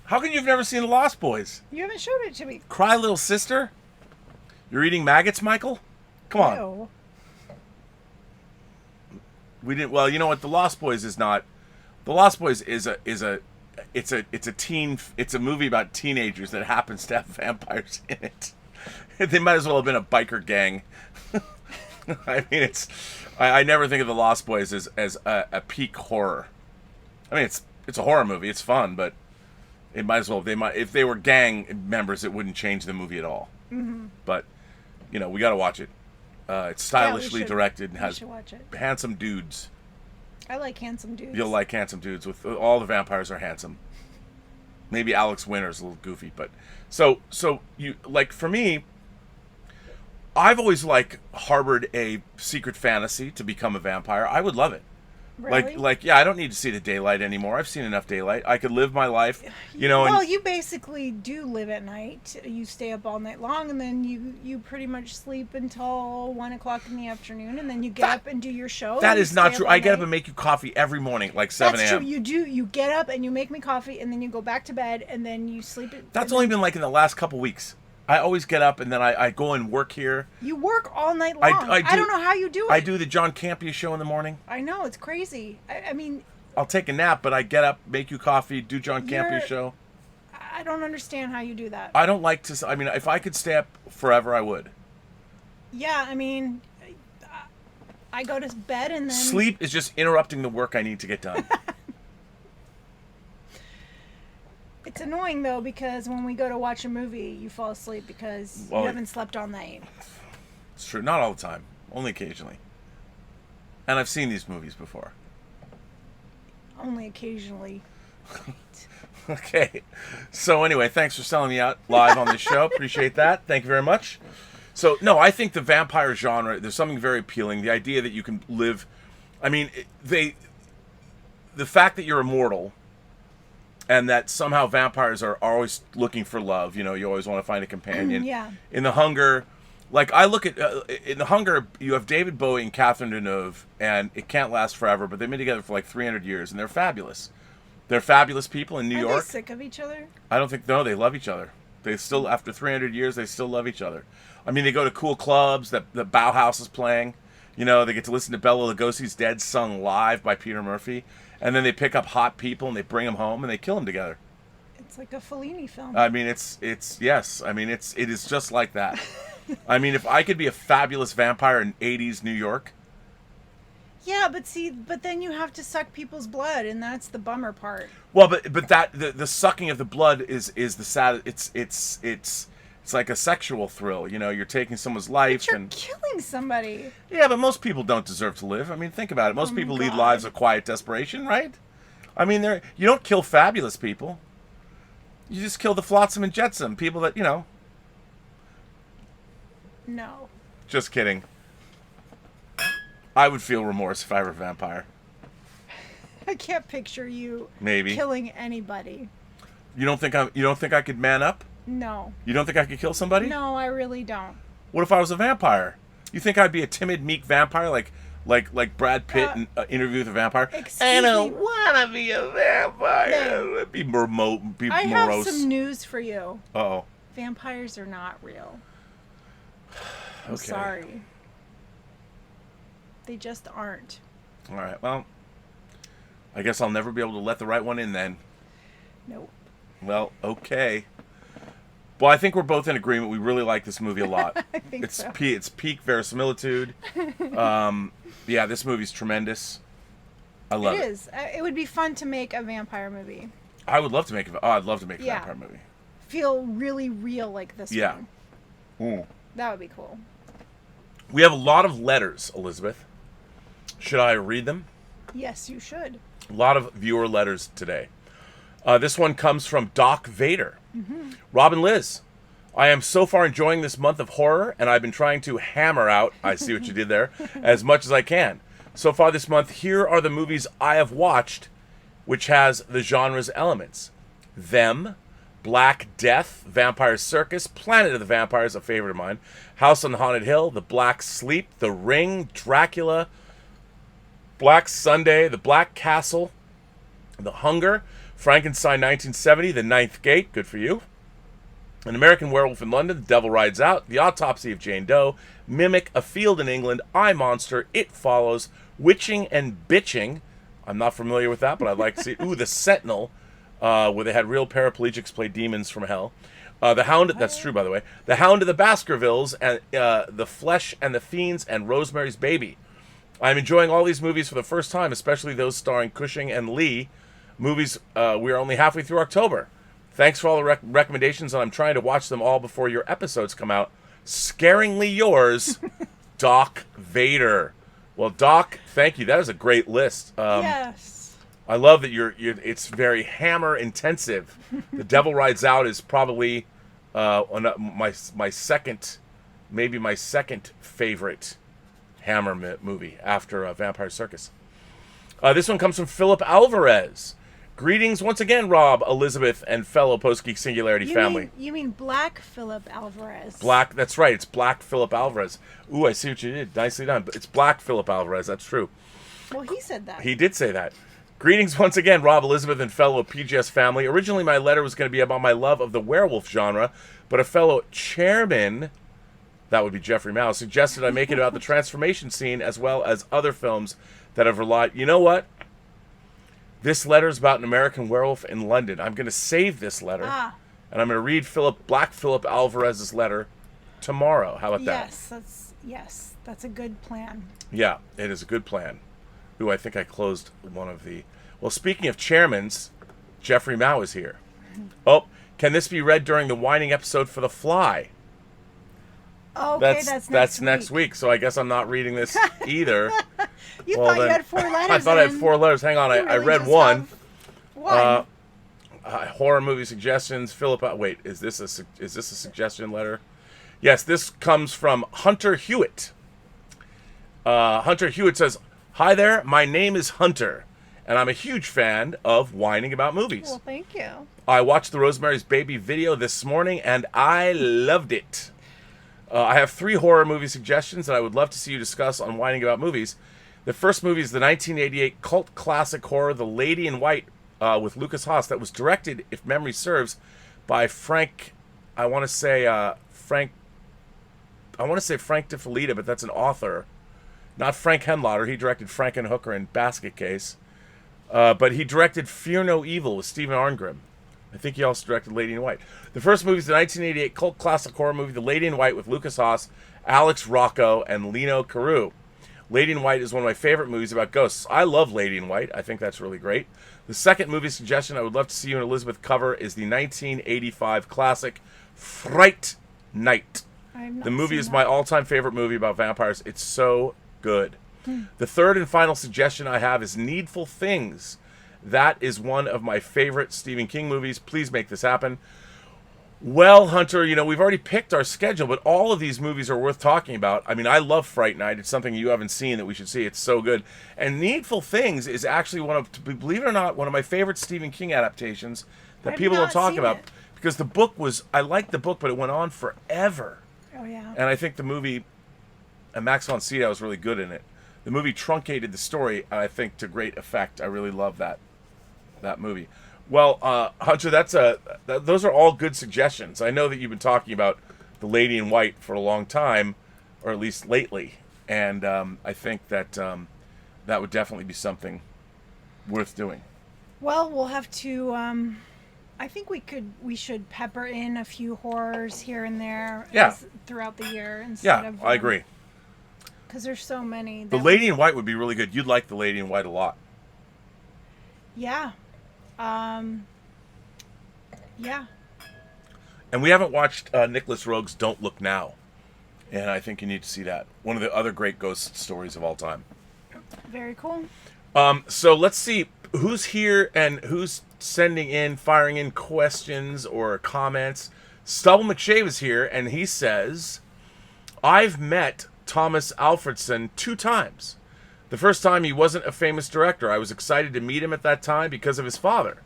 How can you've never seen The Lost Boys? You haven't showed it to me. Cry Little Sister? You're eating maggots, Michael? Come on. Ew. We didn't. Well, you know what? The Lost Boys is not. The Lost Boys is a. It's a movie about teenagers that happens to have vampires in it. They might as well have been a biker gang. I mean, it's. I never think of the Lost Boys as a peak horror. I mean, it's a horror movie. It's fun, but it might as well. If they were gang members, it wouldn't change the movie at all. Mm-hmm. But we got to watch it. It's stylishly directed and has handsome dudes. I like handsome dudes. You'll like handsome dudes. With all the vampires are handsome. Maybe Alex Winter's a little goofy, but so you like for me. I've always harbored a secret fantasy to become a vampire. I would love it. Really? Yeah, I don't need to see the daylight anymore. I've seen enough daylight. I could live my life, Well, you basically do live at night. You stay up all night long, and then you pretty much sleep until 1 o'clock in the afternoon, and then you get up and do your show. That is not true. I get up and make you coffee every morning, like 7 a.m. That's true. You do. You get up and you make me coffee, and then you go back to bed, and then you sleep. That's only been in the last couple weeks. I always get up and then I go and work here. You work all night long. I don't know how you do it. I do the John Campea show in the morning. I know, it's crazy. I mean... I'll take a nap, but I get up, make you coffee, do John Campea show. I don't understand how you do that. I don't like to... I mean, if I could stay up forever, I would. Yeah, I mean... I go to bed and then... Sleep is just interrupting the work I need to get done. It's annoying, though, because when we go to watch a movie, you fall asleep because you haven't slept all night. It's true. Not all the time. Only occasionally. And I've seen these movies before. Only occasionally. Okay. So anyway, thanks for selling me out live on this show. Appreciate that. Thank you very much. So, no, I think the vampire genre, there's something very appealing. The idea that you can live... I mean, the fact that you're immortal... And that somehow vampires are always looking for love. You always want to find a companion. Yeah. In The Hunger, I look at... in The Hunger, you have David Bowie and Catherine Deneuve, and it can't last forever, but they've been together for 300 years, and they're fabulous. They're fabulous people in New York. Are they sick of each other? I don't think... No, they love each other. They still, after 300 years, they still love each other. I mean, they go to cool clubs that the Bauhaus is playing. They get to listen to Bela Lugosi's Dead sung live by Peter Murphy. And then they pick up hot people and they bring them home and they kill them together. It's like a Fellini film. I mean, yes. I mean, it is just like that. I mean, if I could be a fabulous vampire in 80s New York. Yeah, but then you have to suck people's blood, and that's the bummer part. Well, but that the sucking of the blood is the sad. It's like a sexual thrill. You're taking someone's life but you're killing somebody. Yeah, but most people don't deserve to live. I mean, think about it. Most people lead lives of quiet desperation, right? I mean, you don't kill fabulous people. You just kill the flotsam and jetsam, people that, No. Just kidding. I would feel remorse if I were a vampire. I can't picture you Maybe killing anybody. You don't think I could man up? No. You don't think I could kill somebody? No, I really don't. What if I was a vampire? You think I'd be a timid, meek vampire like Brad Pitt in Interview with a Vampire? I don't want to be a vampire. No. Be morose. I have some news for you. Uh-oh. Vampires are not real. I'm Okay. sorry. They just aren't. All right. Well, I guess I'll never be able to let the right one in then. Nope. Well, okay. Well, I think we're both in agreement. We really like this movie a lot. I think so. It's peak verisimilitude. Yeah, this movie's tremendous. I love it. It is. It would be fun to make a vampire movie. I would love to make I'd love to make a vampire movie. Feel really real like this one. Mm. That would be cool. We have a lot of letters, Elizabeth. Should I read them? Yes, you should. A lot of viewer letters today. This one comes from Doc Vader. Mm-hmm. Robin Liz, I am so far enjoying this month of horror, and I've been trying to hammer out, I see what you did there, as much as I can. So far this month, here are the movies I have watched, which has the genre's elements. Them, Black Death, Vampire Circus, Planet of the Vampires, a favorite of mine, House on the Haunted Hill, The Black Sleep, The Ring, Dracula, Black Sunday, The Black Castle, The Hunger, Frankenstein 1970, The Ninth Gate, good for you, An American Werewolf in London, The Devil Rides Out, The Autopsy of Jane Doe, Mimic, A Field in England, I, Monster, It Follows, Witching and Bitching. I'm not familiar with that, but I'd like to see it. Ooh, The Sentinel, where they had real paraplegics play demons from hell. The Hound, that's true, by the way. The Hound of the Baskervilles, and The Flesh and the Fiends, and Rosemary's Baby. I'm enjoying all these movies for the first time, especially those starring Cushing and Lee. Movies, we are only halfway through October. Thanks for all the recommendations, and I'm trying to watch them all before your episodes come out. Scaringly yours, Doc Vader. Well, Doc, thank you. That is a great list. Yes. I love that you're. It's very Hammer intensive. The Devil Rides Out is probably my second, maybe my second favorite Hammer movie after Vampire Circus. This one comes from Philip Alvarez. Greetings once again, Rob, Elizabeth, and fellow Post-Geek Singularity family. You mean Black Philip Alvarez? Black, that's right. It's Black Philip Alvarez. Ooh, I see what you did. Nicely done. But it's Black Philip Alvarez. That's true. Well, he said that. He did say that. Greetings once again, Rob, Elizabeth, and fellow PGS family. Originally, my letter was going to be about my love of the werewolf genre, but a fellow chairman, that would be Jeffrey Mao, suggested I make it about the transformation scene as well as other films that have relied... You know what? This letter is about An American Werewolf in London. I'm going to save this letter, and I'm going to read Black Philip Alvarez's letter tomorrow. How about that? Yes, that's a good plan. Yeah, it is a good plan. Ooh, I think I closed one of the... Well, speaking of chairmans, Jeffrey Mao is here. Oh, can this be read during the WINEning episode for The Fly? Okay, that's next week. So I guess I'm not reading this either. You thought you had 4 letters. I thought I had 4 letters. Hang on, I read one. Horror movie suggestions. Philip, wait, is this a suggestion letter? Yes, this comes from Hunter Hewitt. Hunter Hewitt says, "Hi there, my name is Hunter, and I'm a huge fan of whining about movies. Well, thank you. I watched the Rosemary's Baby video this morning, and I loved it. I have 3 horror movie suggestions that I would love to see you discuss on whining about movies. The first movie is the 1988 cult classic horror, The Lady in White, with Lucas Haas, that was directed, if memory serves, by Frank DeFelita, but that's an author. Not Frank Henlotter. He directed Frankenhooker and Basket Case. But he directed Fear No Evil with Stephen Arngrim. I think he also directed Lady in White. The first movie is the 1988 cult classic horror movie, The Lady in White, with Lucas Haas, Alex Rocco, and Lino Carew. Lady in White is one of my favorite movies about ghosts. I love Lady in White. I think that's really great. The second movie suggestion I would love to see you and Elizabeth cover is the 1985 classic Fright Night. The movie is my all-time favorite movie about vampires. It's so good. The third and final suggestion I have is Needful Things. That is one of my favorite Stephen King movies. Please make this happen." Well, Hunter, we've already picked our schedule, but all of these movies are worth talking about. I mean, I love Fright Night. It's something you haven't seen that we should see. It's so good. And Needful Things is actually believe it or not, one of my favorite Stephen King adaptations that people don't talk about. Because the book I liked the book, but it went on forever. Oh, yeah. And I think the movie, and Max von Sydow was really good in it. The movie truncated the story, I think, to great effect. I really love that movie. Well, Hunter, those are all good suggestions. I know that you've been talking about The Lady in White for a long time, or at least lately, and I think that that would definitely be something worth doing. Well, we'll have to. I think we should pepper in a few horrors here and there. Throughout the year instead of. I agree. Because there's so many. The Lady in White would be really good. You'd like The Lady in White a lot. Yeah. Yeah. And we haven't watched Nicholas Roeg's Don't Look Now. And I think you need to see that. One of the other great ghost stories of all time. Very cool. So let's see who's here and who's firing in questions or comments. Stubble McShave is here, and he says, "I've met Tomas Alfredson 2 times. The first time he wasn't a famous director. I was excited to meet him at that time because of his father.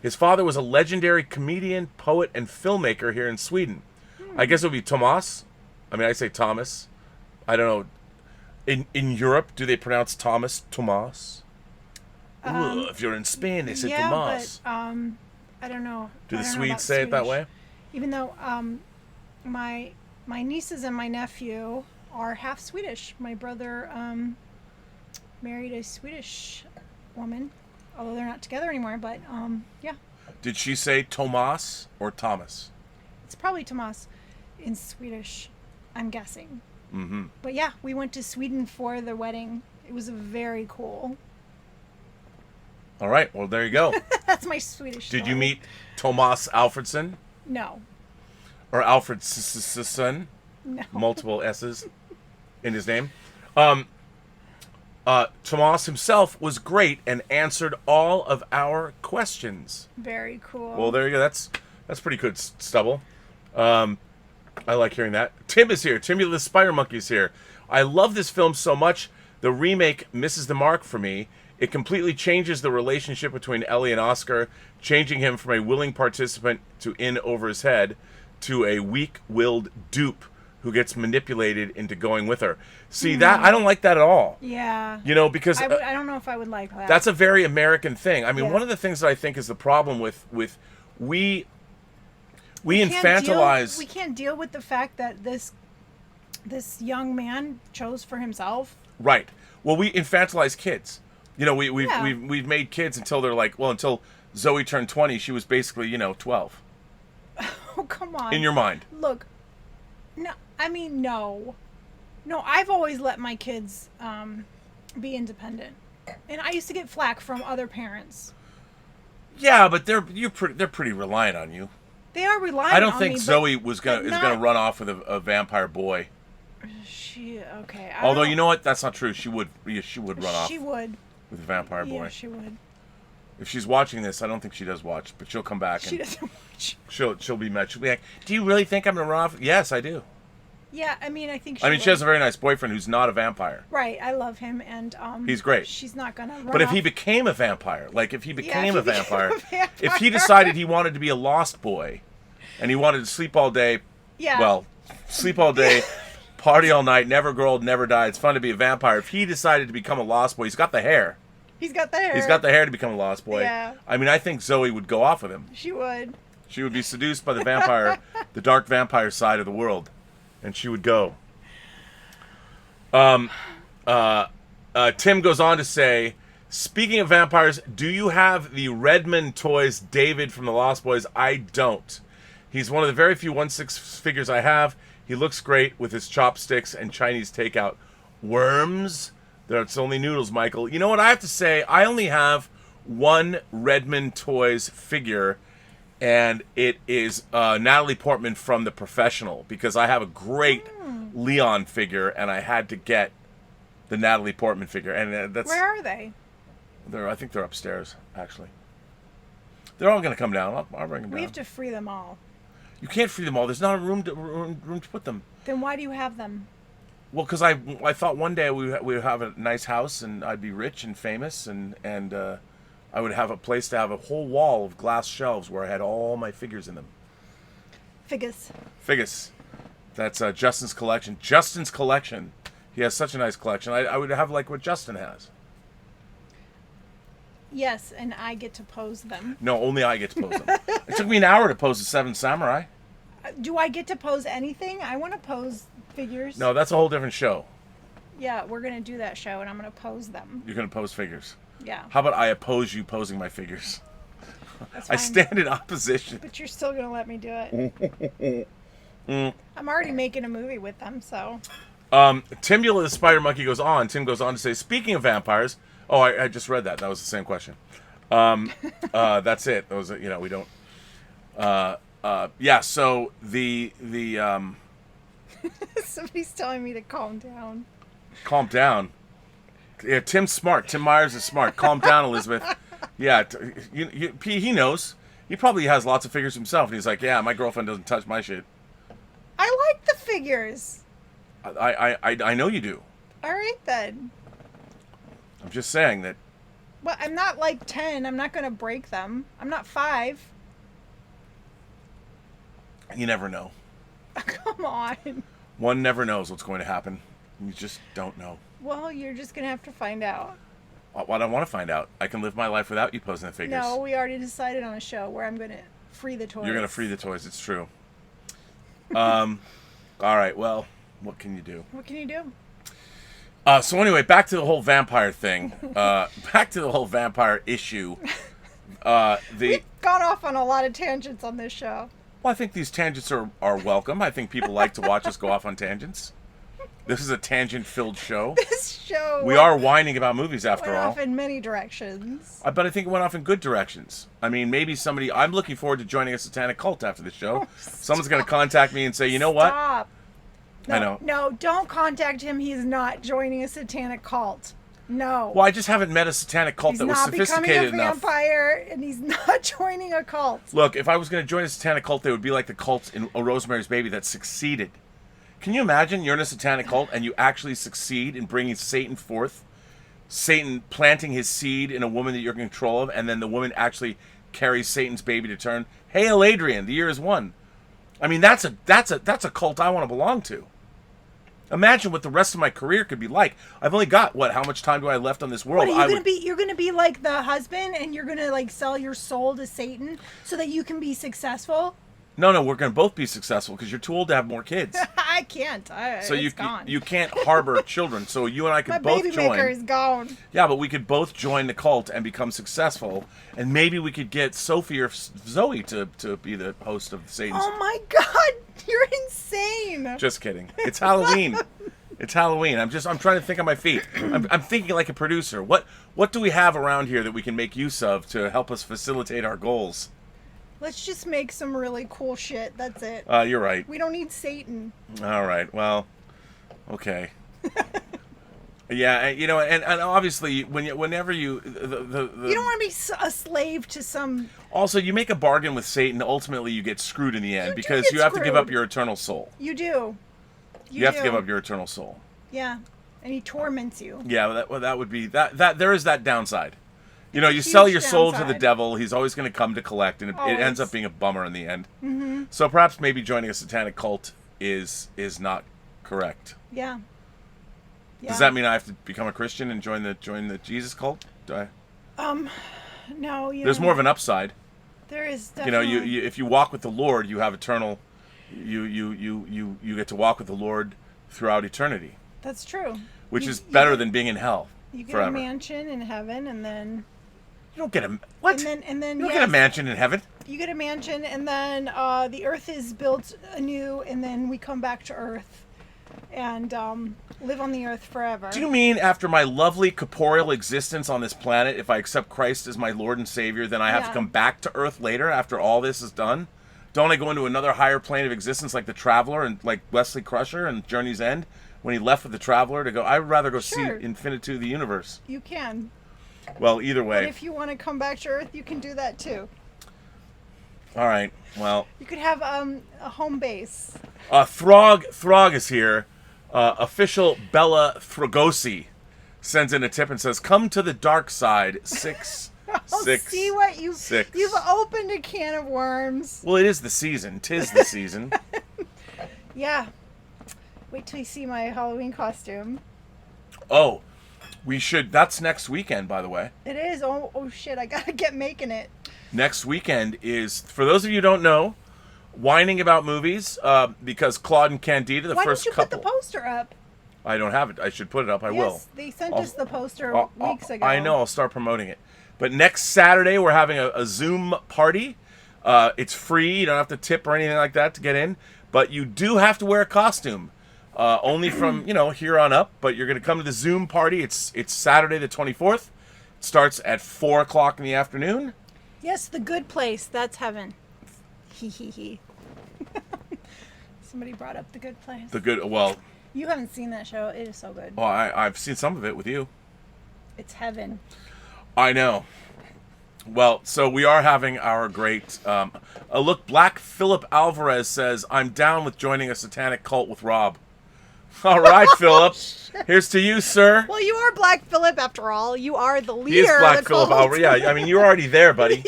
His father was a legendary comedian, poet, and filmmaker here in Sweden. I guess it would be Tomas. I mean, I say Thomas. I don't know. In Europe, do they pronounce Tomas? Ooh, if you're in Spain, they say Tomas. But I don't know. Do I the don't know Swedes about say it that Swedish. way? Even though my nieces and my nephew are half Swedish. My brother married a Swedish woman, although they're not together anymore. But yeah, Did she say Tomas or Thomas? it's probably Tomas in Swedish, I'm guessing. Mm-hmm. But yeah, we went to Sweden for the wedding. It was very cool. All right. Well, there you go. That's my Swedish. Did you story. meet Tomas Alfredson No. or Alfredson? No. Multiple S's in his name. Tomas himself was great and answered all of our questions. Very cool. Well, there you go. That's pretty good, Stubble. I like hearing that. Tim is here. Timmy the Spider Monkey is here. I love this film so much. The remake misses the mark for me. It completely changes the relationship between Ellie and Oscar, changing him from a willing participant to in over his head to a weak-willed dupe who gets manipulated into going with her. See, that I don't like that at all. Yeah. You know, because I don't know if I would like that. that's a very American thing. I mean, Yeah. one of the things that I think is the problem with we can't infantilize. we can't deal with the fact that this young man chose for himself. Right. Well, we infantilize kids. You know, Yeah. we've made kids until they're like, well, until Zoe turned 20, she was basically, 12 Oh, come on. in your mind. Look, no, I mean, no. I've always let my kids be independent, and I used to get flack from other parents. Yeah, but they're pretty reliant on you. They are relying. I don't on think me, Zoe but is gonna not- run off with a vampire boy. She okay. Although you know what, that's not true. She would run off She would. with a vampire boy. Yeah, she would. If she's watching this, I don't think she does watch, but she'll come back She and doesn't watch. she'll be mad. She'll be like, "Do you really think I'm gonna run off?" Yes, I do. Yeah, I mean, I think. She has a very nice boyfriend who's not a vampire. Right, I love him, and He's great. She's not gonna. Run But if he off. became a vampire, if he became if a he became vampire, a vampire. if he decided he wanted to be a lost boy, and he wanted to sleep all day, Yeah. well, sleep all day, party all night, never grow old, never die. It's fun to be a vampire. If he decided to become a lost boy, he's got the hair. He's got the hair. He's got the hair to become a lost boy. Yeah. I mean, I think Zoe would go off with him. She would. She would be seduced by the vampire, the dark vampire side of the world, and she would go. Tim goes on to say, speaking of vampires, do you have the Redmond toys David from the Lost Boys? I don't. He's one of the very few 1/6 figures I have. He looks great with his chopsticks and Chinese takeout. Worms? That's only noodles, Michael. You know what I have to say? I only have one Redmond Toys figure, and it is Natalie Portman from The Professional, because I have a great Leon figure, and I had to get the Natalie Portman figure. And that's Where are they? I think they're upstairs, actually. They're all going to come down. I'll bring them down. We have to free them all. You can't free them all. There's not a room to put them. Then why do you have them? Well, because I thought one day we would have a nice house and I'd be rich and famous and I would have a place to have a whole wall of glass shelves where I had all my figures in them. Figures. Figures. That's Justin's collection. Justin's collection. He has such a nice collection. I would have like what Justin has. Yes, and I get to pose them. No, only I get to pose them. It took me an hour to pose the Seven Samurai. Do I get to pose anything? I want to pose figures. No, that's a whole different show. Yeah, we're going to do that show, and I'm going to pose them. You're going to pose figures. Yeah. How about I oppose you posing my figures? That's I fine. stand in opposition. But you're still going to let me do it. I'm already making a movie with them, so. Timula the Spider Monkey goes on. Tim goes on to say, speaking of vampires. Oh, I just read that. That was the same question. That's it. Those, we don't. Yeah. So the Somebody's telling me to calm down. calm down. Yeah, Tim's smart. Tim Myers is smart. Calm down, Elizabeth. Yeah, he knows. He probably has lots of figures himself, and he's like, yeah, my girlfriend doesn't touch my shit. I like the figures. I know you do. All right, then. I'm just saying that Well, I'm not like 10. I'm not going to break them. I'm not 5. You never know. Come on. One never knows what's going to happen. You just don't know. Well, you're just going to have to find out. Well, I don't want to find out. I can live my life without you posing the figures. No, we already decided on a show where I'm going to free the toys. You're going to free the toys. It's true. All right. Well, what can you do? What can you do? So anyway, back to the whole vampire thing. Back to the whole vampire issue. We've gone off on a lot of tangents on this show. Well, I think these tangents are welcome. I think people like to watch us go off on tangents. This is a tangent-filled show. This show... We are whining about movies, after went all. off in many directions. But I think it went off in good directions. I mean, maybe somebody... I'm looking forward to joining a satanic cult after the show. Someone's going to contact me and say, you know what? Stop. No, I know. No, don't contact him. He's not joining a satanic cult. No. Well, I just haven't met a satanic cult that was sophisticated becoming a enough. vampire, and he's not joining a cult. Look, if I was going to join a satanic cult, they would be like the cults in A Rosemary's Baby that succeeded. Can you imagine you're in a satanic cult and you actually succeed in bringing Satan forth? Satan planting his seed in a woman that you're in control of, and then the woman actually carries Satan's baby to term. Hail Adrian, the year is one. I mean, that's a cult I want to belong to. Imagine what the rest of my career could be like. I've only got how much time do I have left on this world? What are you gonna be? You're gonna be like the husband, and you're gonna like sell your soul to Satan so that you can be successful. No, we're going to both be successful because you're too old to have more kids. I can't. So it's gone. you can't harbor children. So you and I could both My baby join. maker is gone. Yeah, but we could both join the cult and become successful, and maybe we could get Sophie or Zoe to be the host of Satan's. Oh my God, you're insane. Just kidding. It's Halloween. It's Halloween. I'm trying to think on my feet. I'm thinking like a producer. What do we have around here that we can make use of to help us facilitate our goals? Let's just make some really cool shit. That's it. You're right. We don't need Satan. All right. Well, okay. Yeah, and obviously, whenever you you don't want to be a slave to some. Also, you make a bargain with Satan. Ultimately, you get screwed in the end because you have to give up your eternal soul. You do. You have to give up your eternal soul. Yeah, and he torments you. Yeah, that would be that. There is that downside. You sell your soul to the devil. He's always going to come to collect, and it ends up being a bummer in the end. Mm-hmm. So perhaps maybe joining a satanic cult is not correct. Yeah. Does that mean I have to become a Christian and join the Jesus cult? Do I? No. There's more of an upside. There is definitely. You if you walk with the Lord, you have eternal. You get to walk with the Lord throughout eternity. That's true. Which is better than being in hell. You get forever. a mansion in heaven, and then. You don't get a what? And then you don't get a mansion in heaven. You get a mansion, and then the earth is built anew, and then we come back to earth, and live on the earth forever. Do you mean after my lovely corporeal existence on this planet, if I accept Christ as my Lord and Savior, then I have to come back to earth later after all this is done? Don't I go into another higher plane of existence like the Traveler and like Wesley Crusher and Journey's End when he left with the Traveler to go? I'd rather go see Infinitude of the Universe. You can. Well, either way. But if you want to come back to Earth, you can do that too. All right. Well. You could have a home base. Throg is here. Official Bella Throgosi sends in a tip and says, "Come to the dark side." 6 6 See what you've 6. You've opened a can of worms. Well, it is the season. 'Tis the season. Yeah. Wait till you see my Halloween costume. Oh. We should. That's next weekend, by the way. It is. Oh shit! I gotta get making it. Next weekend is, for those of you who don't know, whining about movies. Because Claude and Candida, the Why first don't you couple. put the poster up? I don't have it. I should put it up. I will. Yes, they sent us the poster weeks ago. I know. I'll start promoting it. But next Saturday we're having a Zoom party. It's free. You don't have to tip or anything like that to get in. But you do have to wear a costume. Only from, here on up, but you're going to come to the Zoom party. It's Saturday the 24th. It starts at 4 o'clock in the afternoon. Yes, the good place. That's heaven. Hee. Somebody brought up the good place. You haven't seen that show. It is so good. Well, I've seen some of it with you. It's heaven. I know. Well, so we are having our great... Black Philip Alvarez says, "I'm down with joining a satanic cult with Rob." All right, Philip. Here's to you, sir. Well, you are Black Phillip after all. You are the leader. He is Black of the Phillip. cult. Yeah, I mean, you're already there, buddy.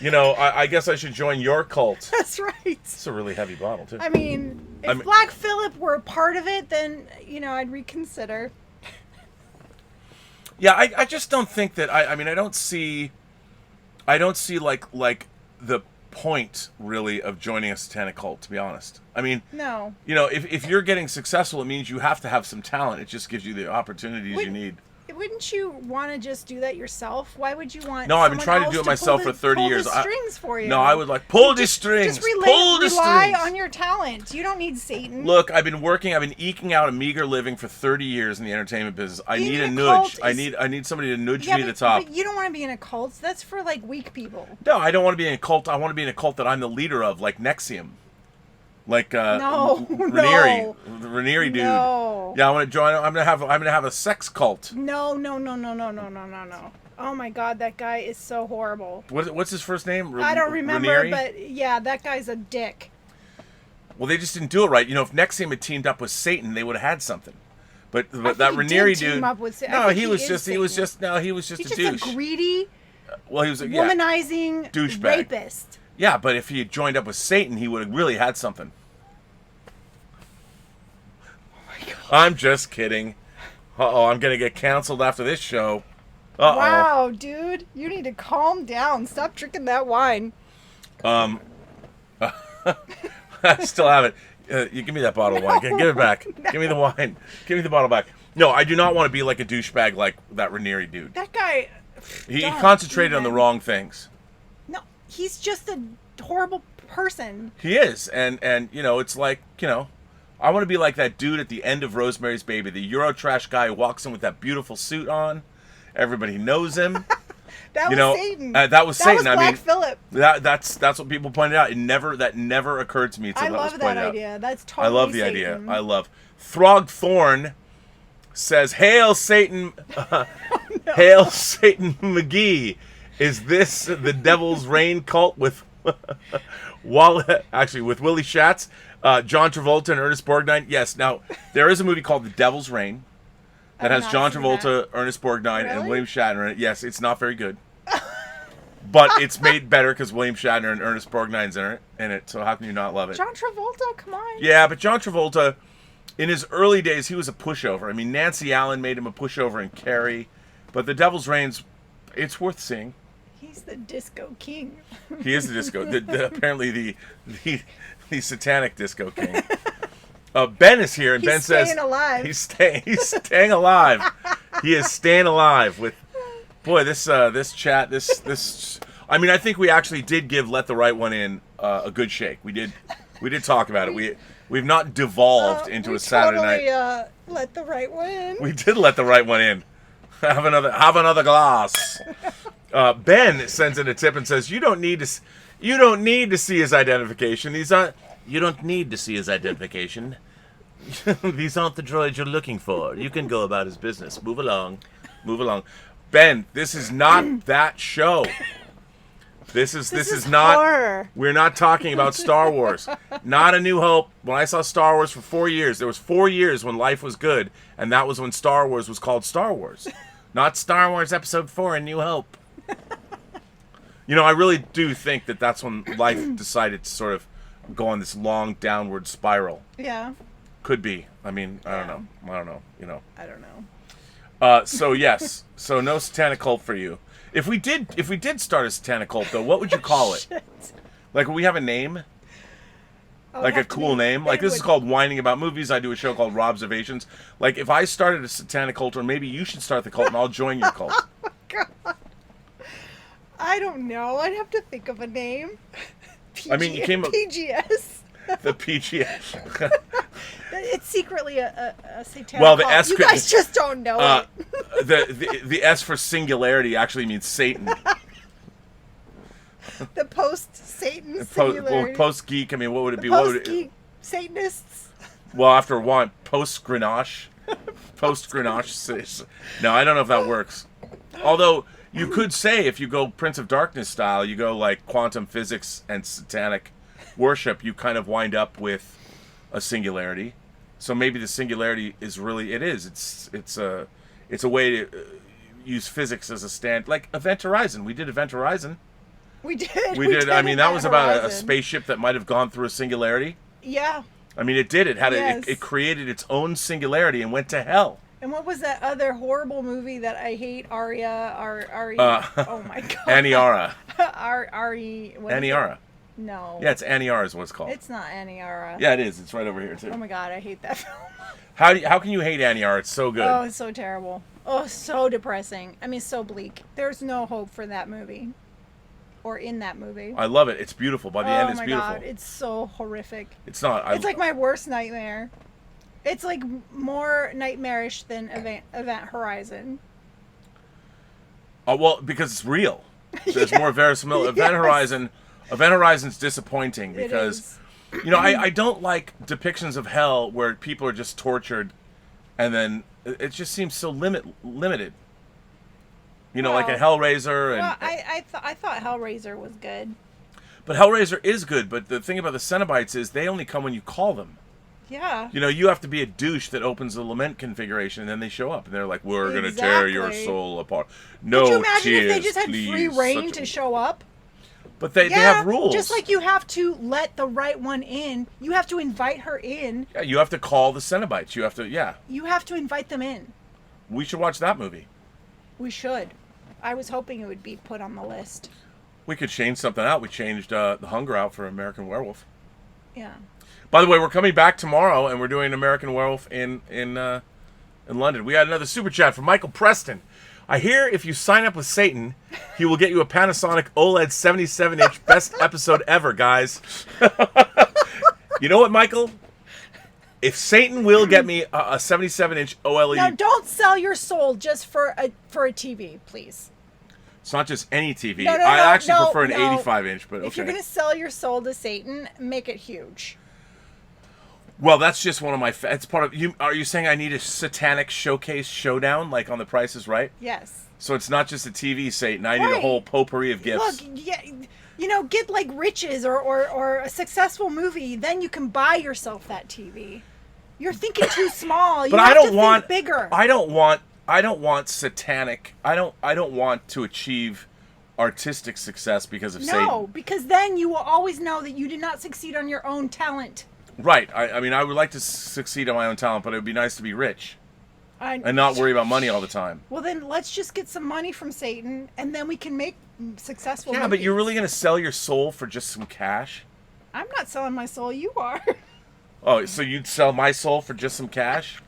You know, I guess I should join your cult. That's right. It's a really heavy bottle, too. I mean, if Black Phillip were a part of it, then, I'd reconsider. Yeah, I just don't think that, I mean, I don't see like the point, really, of joining a satanic cult, to be honest. I mean, No. If you're getting successful, it means you have to have some talent. It just gives you the opportunities you need. Wouldn't you want to just do that yourself? Why would you want? No, I've been someone trying to else do it myself for 30 pull years. The strings for you. No, I would like pull the strings. Just pull the rely strings. on your talent. You don't need Satan. Look, I've been eking out a meager living for 30 years in the entertainment business. I Being need a in a nudge. cult I is- need somebody to nudge Yeah, me to but, the top. but you don't want to be in a cult. That's for like weak people. No, I don't want to be in a cult. I want to be in a cult that I'm the leader of, like Nexium. Like No, Ranieri, no. the Ranieri dude. No. Yeah, I want to join. I'm gonna have a sex cult. No. Oh my God, that guy is so horrible. What's his first name? I don't remember, Ranieri? but yeah, that guy's a dick. Well, they just didn't do it right. If Nexium had teamed up with Satan, they would have had something. But think that he Ranieri did dude. team up with Satan. I No, think he he was is just He's a just douche. a greedy, Well, he was a womanizing douchebag. rapist. Yeah, but if he had joined up with Satan, he would have really had something. I'm just kidding. Uh-oh, I'm going to get canceled after this show. Uh-oh. Wow, dude, you need to calm down. Stop drinking that wine. I still have it. You give me that bottle of wine. Give it back. Give me the wine. Give me the bottle back. No, I do not want to be like a douchebag like that Ranieri dude. That guy. He Don't concentrated on the even. wrong things. No, he's just a horrible person. He is. And it's like, I want to be like that dude at the end of Rosemary's Baby, the Eurotrash guy who walks in with that beautiful suit on. Everybody knows him. That was Satan. That was Satan. That was Black Phillip. That's what people pointed out. That never occurred to me until I that was love pointed that out. idea. That's totally I love the Satan. idea. I love. Throg Thorn says, "Hail Satan, Hail Satan McGee. Is this the Devil's Reign cult with with Willie Schatz, John Travolta, and Ernest Borgnine?" Yes. Now there is a movie called The Devil's Reign that I've has not John seen Travolta, Ernest Borgnine, and Really? William Shatner in it. Yes, it's not very good. But it's made better because William Shatner and Ernest Borgnine's in it. So how can you not love it? John Travolta, come on. Yeah, but John Travolta, in his early days, he was a pushover. I mean, Nancy Allen made him a pushover in Carrie. But The Devil's Reign's, it's worth seeing. He's the disco king. He is the disco. Apparently the satanic disco king. Ben is here, and He's Ben says staying alive. He's staying alive. He is staying alive with. Boy, this chat, this. I mean, I think we actually did give "Let the Right One In" a good shake. We did talk about it. We've not devolved into a Saturday night. Let the right one in. We did let the right one in. Have another glass. Ben sends in a tip and says, "You don't need to see his identification. You don't need to see his identification. These aren't the droids you're looking for. You can go about his business. Move along. Ben, this is not that show. This is not. horror. We're not talking about Star Wars. Not A New Hope. When I saw Star Wars for 4 years, there was 4 years when life was good, and that was when Star Wars was called Star Wars. Not Star Wars Episode 4, A New Hope. I really do think that that's when life decided to sort of go on this long downward spiral. Yeah. Could be. I mean, I don't know. I don't know. So yes. So no satanic cult for you. If we did start a satanic cult though, what would you call it? Shit. Like, would we have a name? Oh, Like a have to cool be- name? Like, it this is would- called Whining About Movies. I do a show called Robservations. Like, if I started a satanic cult, or maybe you should start the cult and I'll join your cult. I don't know. I'd have to think of a name. I mean, you came up- PGS. The PGS. It's secretly a satanic Well, the cult. S You could- guys just don't know it. the S for singularity actually means Satan. The post-Satan singularity. Post-geek, I mean, what would it be? What would Post-geek Satanists. Well, after one, post-Grenache. Post-Grenache. No, I don't know if that works. Although, you could say, if you go Prince of Darkness style, you go like quantum physics and satanic worship, you kind of wind up with a singularity. So maybe the singularity is really it's a way to use physics as a stand, like Event Horizon. We did Event Horizon. We did. We did. I mean, that was about a Horizon. spaceship that might have gone through a singularity. Yeah. I mean, it did. It had Yes. it created its own singularity and went to hell. And what was that other horrible movie that I hate? Aria. Oh my god. Aniara. Ari. what is it? Aniara. No. Yeah, it's Aniara is what it's called. It's not Aniara. Yeah, it is. It's right over here too. Oh my god, I hate that film. How can you hate Aniara? It's so good. Oh, it's so terrible. Oh, so depressing. I mean, so bleak. There's no hope for that movie. Or in that movie. I love it. It's beautiful. By the end, it's beautiful. Oh my god, it's so horrific. It's not. It's like my worst nightmare. It's like more nightmarish than Event Horizon. Well, because it's real. There's Yeah. more verisimilitude. Yes. Event Horizon's disappointing It because, is. you know, I don't like depictions of hell where people are just tortured, and then it just seems so limited. You know, like in Well, Hellraiser and. Well, I thought Hellraiser was good. But Hellraiser is good. But the thing about the Cenobites is they only come when you call them. Yeah. You know, you have to be a douche that opens the lament configuration, and then they show up, and they're like, "We're gonna tear your Exactly. soul apart." No Could you imagine tears, if they just had please. free reign Such to a- show up? But they have rules. Just like you have to let the right one in. You have to invite her in. Yeah, you have to call the Cenobites. You have to. Yeah, You have to invite them in. we should watch that movie. We should. I was hoping it would be put on the list. We could change something out. We changed The Hunger out for American Werewolf. Yeah. By the way, we're coming back tomorrow, and we're doing American Werewolf in London. We had another super chat from Michael Preston. I hear if you sign up with Satan, he will get you a Panasonic OLED 77-inch best episode ever, guys. You know what, Michael? If Satan will get me a 77-inch OLED, Now, don't sell your soul just for a TV, please. it's not just any TV. No, I actually no, prefer an no. 85-inch, but okay. If you're gonna sell your soul to Satan, make it huge. Well, that's just one of my. It's part of you. Are you saying I need a satanic showcase showdown like on The Price is Right? Yes. So it's not just a TV Satan. I need a Right. whole potpourri of gifts. Look, yeah, you know, get like riches or a successful movie, then you can buy yourself that TV. You're thinking too small. You but have I don't to want think bigger. I don't want satanic. I don't want to achieve artistic success because of Satan. No, because then you will always know that you did not succeed on your own talent. Right. I mean, I would like to succeed on my own talent, but it would be nice to be rich and not worry about money all the time. Well, then let's just get some money from Satan, and then we can make successful. Yeah, but movies. you're really going to sell your soul for just some cash? I'm not selling my soul. You are. Oh, so you'd sell my soul for just some cash?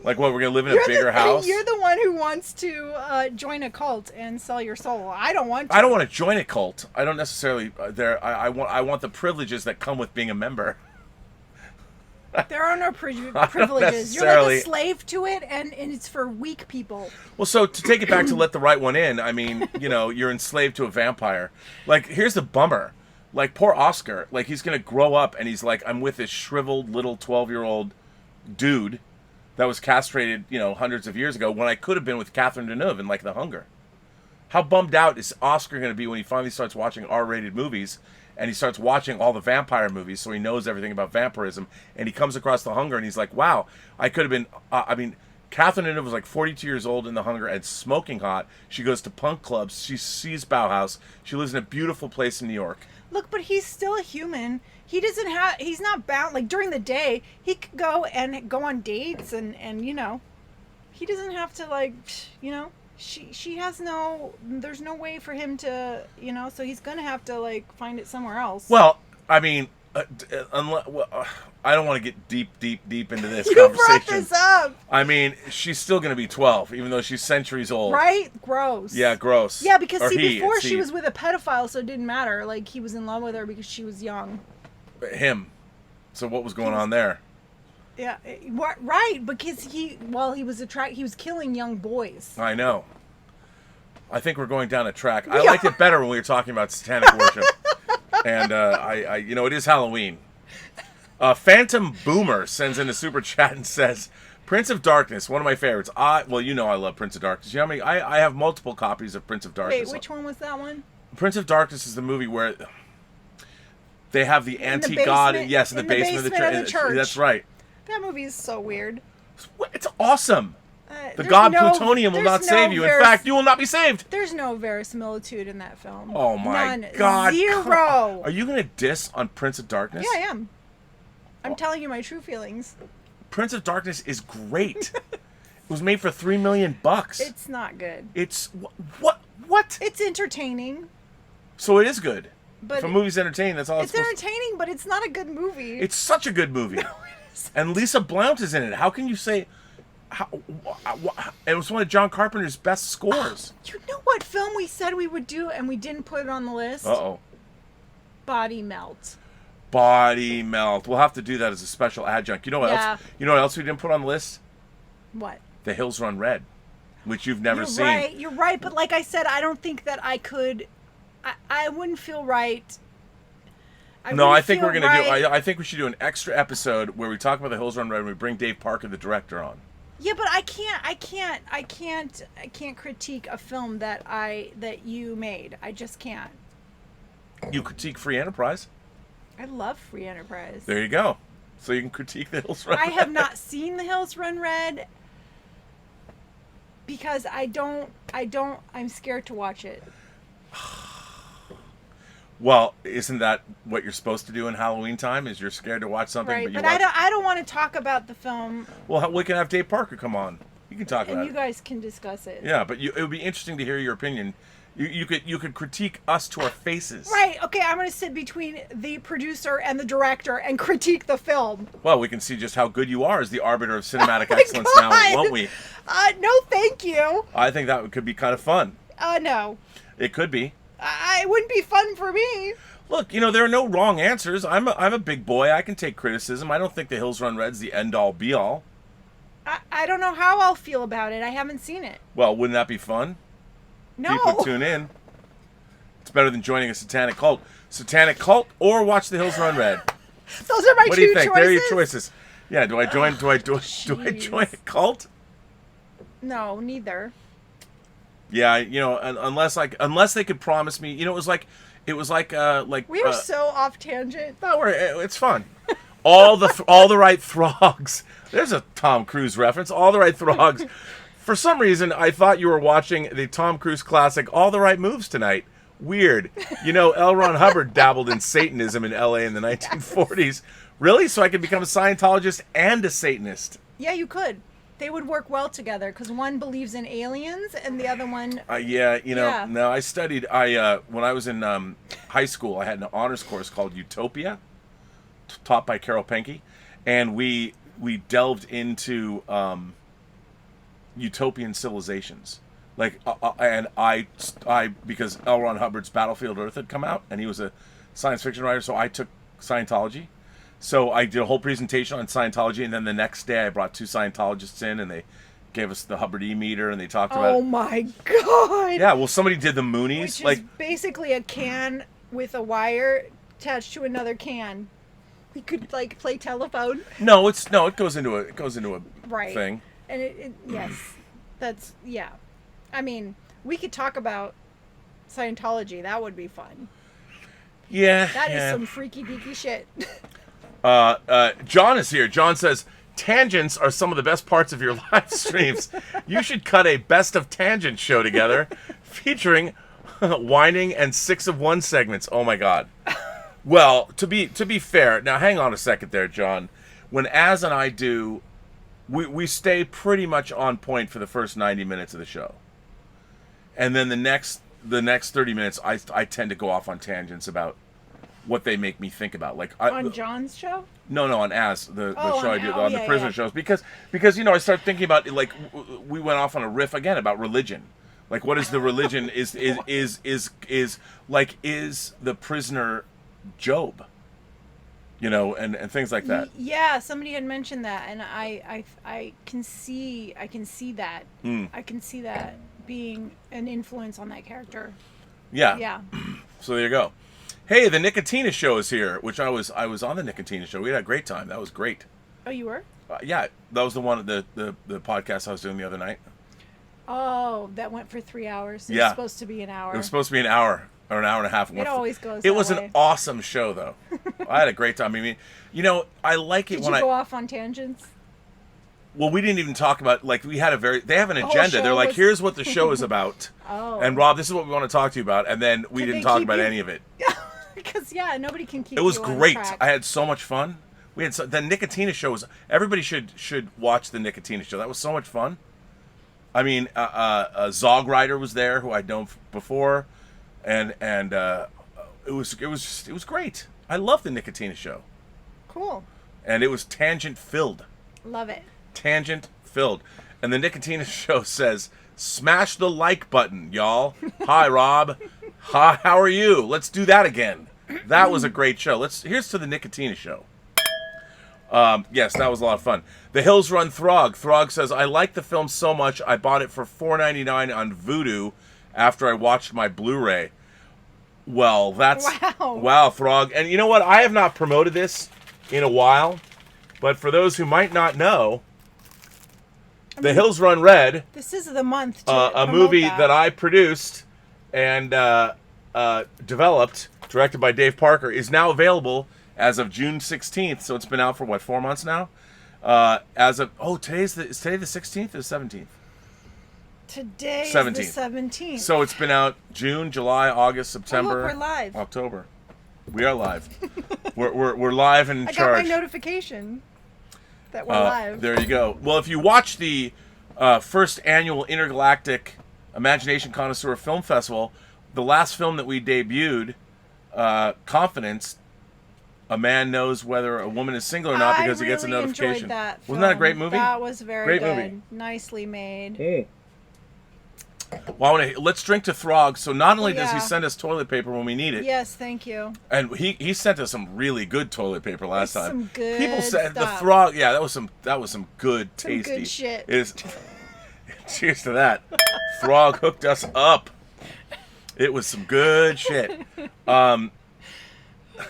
Like what? We're going to live in a bigger house? You're the one who wants to join a cult and sell your soul. I don't want to. I don't want to join a cult. I don't necessarily. I want the privileges that come with being a member. There are no privileges. You're like necessarily. a slave to it, and it's for weak people. Well, so to take it back to let the right one in, I mean, you know, you're enslaved to a vampire. Like, here's the bummer. Like, poor Oscar. Like, he's going to grow up, and he's like, I'm with this shriveled little 12-year-old dude that was castrated, you know, hundreds of years ago, when I could have been with Catherine Deneuve in, like, The Hunger. How bummed out is Oscar going to be when he finally starts watching R-rated movies, and he starts watching all the vampire movies, so he knows everything about vampirism, and he comes across The Hunger, and he's like, wow, I could have been, Catherine Deneuve was like 42 years old in The Hunger and smoking hot. She goes to punk clubs. She sees Bauhaus. She lives in a beautiful place in New York. Look, but he's still a human. He's not bound, like, during the day, he could go on dates, and you know, he doesn't have to, like, you know, there's no way for him to, you know, so he's gonna have to, like, find it somewhere else. Well, I mean, I don't want to get deep into this You conversation. brought this up! I mean, she's still going to be 12, even though she's centuries old. Right? Gross. Yeah, gross. Yeah, because Or before she he. was with a pedophile, so it didn't matter. Like, he was in love with her because she was young. Him. So what was going on there? Yeah, right, because he was killing young boys. I know. I think we're going down a track. I liked it better when we were talking about satanic worship. And I you know, it is Halloween. Phantom Boomer sends in a super chat and says, Prince of Darkness, one of my favorites. Well, you know I love Prince of Darkness. You know how many? I have multiple copies of Prince of Darkness. Wait, which one was that one? Prince of Darkness is the movie where they have the anti-god. basement- Yes, in the basement of the church. church. That's right. That movie is so weird. It's awesome. The There's god no- plutonium will there's not save no you. In fact, you will not be saved. There's no verisimilitude in that film. Oh my None. god. Zero. Are you going to diss on Prince of Darkness? Yeah, I am. I'm telling you my true feelings. Prince of Darkness is great. It was made for $3 million. It's not good. It's what? It's entertaining. So it is good. But If a movie's entertaining, that's all it's it's entertaining, but it's not a good movie. It's such a good movie. And Lisa Blount is in it. How can you say... it was one of John Carpenter's best scores. You know what film we said we would do and we didn't put it on the list? Uh-oh. Body Melt. Body Melt. We'll have to do that as a special adjunct. You know what else? You know what else we didn't put on the list? What? The Hills Run Red, which you've never You're seen. right. You're right. But like I said, I don't think that I could... I wouldn't feel right. I think we're gonna do. I think we should do an extra episode where we talk about the Hills Run Red and we bring Dave Parker, the director, on. Yeah, but I can't critique a film that you made. I just can't. You critique Free Enterprise. I love Free Enterprise. There you go. So you can critique the Hills Run Red. I have not seen The Hills Run Red because I'm scared to watch it. Well, isn't that what you're supposed to do in Halloween time? Is you're scared to watch something, Right, but you but watch... I don't want to talk about the film. Well, we can have Dave Parker come on. You can talk about And it. you guys can discuss it. Yeah, but it would be interesting to hear your opinion. You could critique us to our faces. Right. Okay. I'm going to sit between the producer and the director and critique the film. Well, we can see just how good you are as the arbiter of cinematic Oh my excellence now, God. won't we? No, thank you. I think that could be kind of fun. No. It could be. It wouldn't be fun for me. Look, there are no wrong answers. I'm a big boy. I can take criticism. I don't think the Hills Run Red's the end-all, be-all. I don't know how I'll feel about it. I haven't seen it. Well, wouldn't that be fun? No. People tune in. It's better than joining a satanic cult. Satanic cult or watch the Hills Run Red. Those are my What two do you think? choices. There are your choices. Yeah, do I join do I join jeez. a cult? No, neither. Yeah, unless they could promise me, it was like We are so off tangent. no, it's fun. All the right throgs. There's a Tom Cruise reference. All the right throgs. For some reason, I thought you were watching the Tom Cruise classic All the Right Moves tonight. Weird. L. Ron Hubbard dabbled in Satanism in L.A. in the 1940s. Really? So I could become a Scientologist and a Satanist? Yeah, you could. They would work well together because one believes in aliens and the other one... Yeah. No, I studied... when I was in high school, I had an honors course called Utopia, taught by Carol Penke, and we delved into utopian civilizations. And I because L. Ron Hubbard's Battlefield Earth had come out, and he was a science fiction writer, so I took Scientology. So I did a whole presentation on Scientology, and then the next day I brought two Scientologists in, and they gave us the Hubbard E-meter, and they talked about... Oh my God! Yeah, well, somebody did the Moonies. Which is basically a can with a wire attached to another can. We could play telephone. No, it goes into a Right. thing. And yes, that's yeah. I mean, we could talk about Scientology. That would be fun. Yeah, That is some freaky deaky shit. John is here. John says, tangents are some of the best parts of your live streams. You should cut a best of tangent show together featuring WINEning and 6 of 1 segments. Oh my God. Well, to be fair, now hang on a second there, John. When Az and I do, we stay pretty much on point for the first 90 minutes of the show. And then the next 30 minutes, I tend to go off on tangents about what they make me think about. On John's show? No, on Az, the show I do, on the prison shows. Because I start thinking about, we went off on a riff again about religion. What is the religion? Is the prisoner Job? And things like that. Yeah, somebody had mentioned that, and I can see that. I can see that being an influence on that character. Yeah. Yeah. So there you go. Hey, the Nicotina show is here, which I was on the Nicotina show. We had a great time. That was great. Oh, you were? Yeah, that was the one the podcast I was doing the other night. Oh, that went for 3 hours. It Yeah. was supposed to be an hour. It was supposed to be an hour or an hour and a half. It always goes It that was way. an awesome show, though. I had a great time. I mean, you know, I like it Did when you go off on tangents? Well, we didn't even talk about, like, they have an whole agenda. show They're like, was- here's what the show is about. Oh. And Rob, this is what we want to talk to you about. And then we Could didn't they talk keep about you- any of it. Because nobody can keep. It was you on great. track. I had so much fun. We had the Nicotina show was. Everybody should watch the Nicotina show. That was so much fun. I mean, Zog Rider was there, who I'd known before, and it was great. I love the Nicotina show, Cool. and it was tangent filled. Love it. Tangent filled, and the Nicotina show says, "Smash the like button, y'all." Hi, Rob. Hi, how are you? Let's do that again. That was a great show. Here's to the Nicotina show. Yes, that was a lot of fun. The Hills Run Throg. Throg says, I like the film so much, I bought it for $4.99 on Vudu after I watched my Blu-ray. Well, that's... Wow, Throg. And you know what? I have not promoted this in a while, but for those who might not know, The Hills Run Red, This is the month to a promote movie that. that I produced and developed, directed by Dave Parker, is now available as of June 16th. So it's been out for, what, 4 months now? Is today the 16th or 17th? Today 17th. is the 17th. So it's been out June, July, August, September. we're live. October. We are live. we're live and in I charge. got my notification that we're live. There you go. Well, if you watch the first annual Intergalactic Imagination Connoisseur Film Festival, the last film that we debuted, Confidence, a man knows whether a woman is single or not because he gets a really notification. enjoyed that Wasn't that a film. great movie? That was very Great good. movie. Nicely made. Well, let's drink to Throg. So not only does he Yeah. send us toilet paper when we need it, Yes, thank you. and he sent us some really good toilet paper last There's time. some good People said the stuff. Throg. Yeah, that was some good, Some tasty. good shit. Cheers to that. Throg hooked us up. It was some good shit. Oh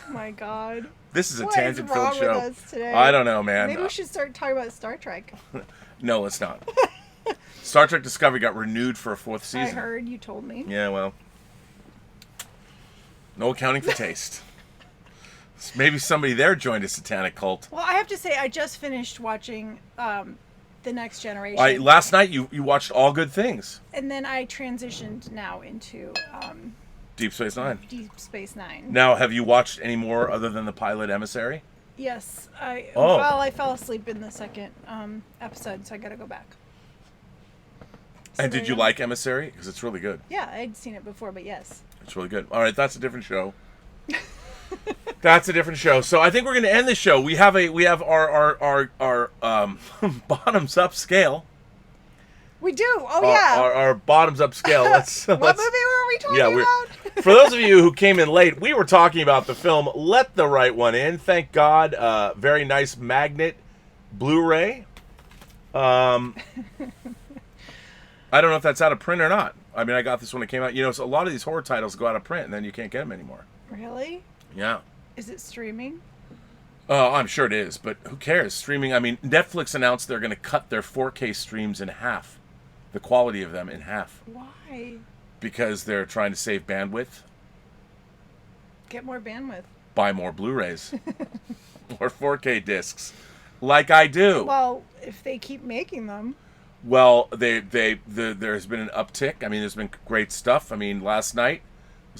my god. This is a What is tangent-filled wrong show. with us today? I don't know, man. Maybe we should start talking about Star Trek. No, let's not. Star Trek Discovery got renewed for a 4th season. I heard, you told me. Yeah, well, no accounting for taste. Maybe somebody there joined a satanic cult. Well, I have to say, I just finished watching The Next Generation. Last night you watched All Good Things. And then I transitioned now into Deep Space Nine. Deep Space Nine. Now, have you watched any more other than the pilot Emissary? Yes. Oh. Well, I fell asleep in the second episode, so I got to go back. So And there did you go. like Emissary? Because it's really good. Yeah, I'd seen it before, but yes. It's really good. All right, that's a different show. That's a different show. So I think we're going to end the show. We have our bottoms up scale. We do. Oh yeah. Our bottoms up scale. What movie were we talking about? For those of you who came in late, we were talking about the film Let the Right One In. Thank God. Very nice magnet Blu-ray. I don't know if that's out of print or not. I mean, I got this when it came out. You know, so a lot of these horror titles go out of print and then you can't get them anymore. Really? Yeah. Is it streaming? Oh, I'm sure it is, but who cares? Streaming, I mean, Netflix announced they're going to cut their 4K streams in half. The quality of them in half. Why? Because they're trying to save bandwidth. Get more bandwidth. Buy more Blu-rays. Or 4K discs. Like I do. Well, if they keep making them. Well, there's been an uptick. I mean, there's been great stuff. I mean, last night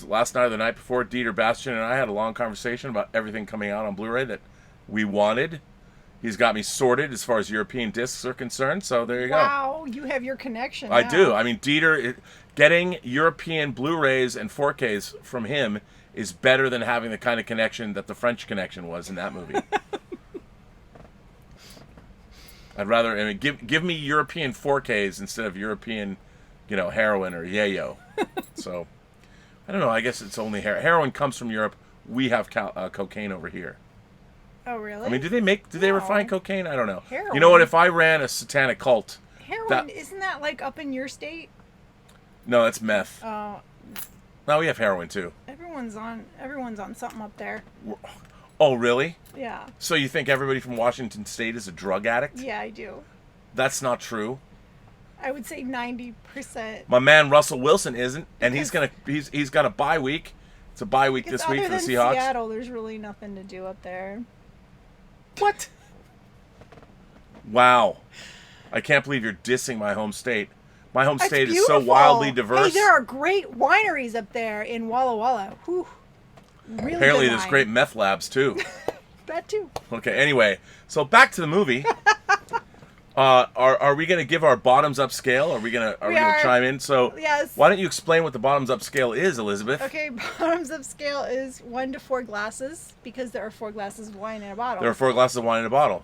or the night before, Dieter Bastian and I had a long conversation about everything coming out on Blu-ray that we wanted. He's got me sorted as far as European discs are concerned, so there you go. Wow, you have your connection I now. do. I mean, Dieter, getting European Blu-rays and 4Ks from him is better than having the kind of connection that the French connection was in that movie. I'd rather, I mean, give me European 4Ks instead of European, heroin or yayo. So, I don't know. I guess it's only heroin comes from Europe. We have cocaine over here. Oh, really? I mean, do they No. refine cocaine? I don't know. Heroin. You know what? If I ran a satanic cult, Heroin, isn't that like up in your state? no, that's meth. Oh, No, we have heroin too. everyone's on something up there. Oh, really? Yeah. So you think everybody from Washington State is a drug addict? Yeah, I do. That's not true. I would say 90%. My man Russell Wilson isn't, and he's got a bye week, It's a bye week Because this week other for the than Seahawks. Seattle, there's really nothing to do up there. What? Wow. I can't believe you're dissing my home state. My home It's state is so beautiful. wildly diverse. Hey, there are great wineries up there in Walla Walla. Whew. Really Apparently good there's wine. great meth labs too. That too. Okay, anyway, so back to the movie. Are we going to give our bottoms up scale? Are we going to are. chime in? So Yes. why don't you explain what the bottoms up scale is, Elizabeth? Okay, bottoms up scale is 1 to 4 glasses because there are 4 glasses of wine in a bottle. There are 4 glasses of wine in a bottle.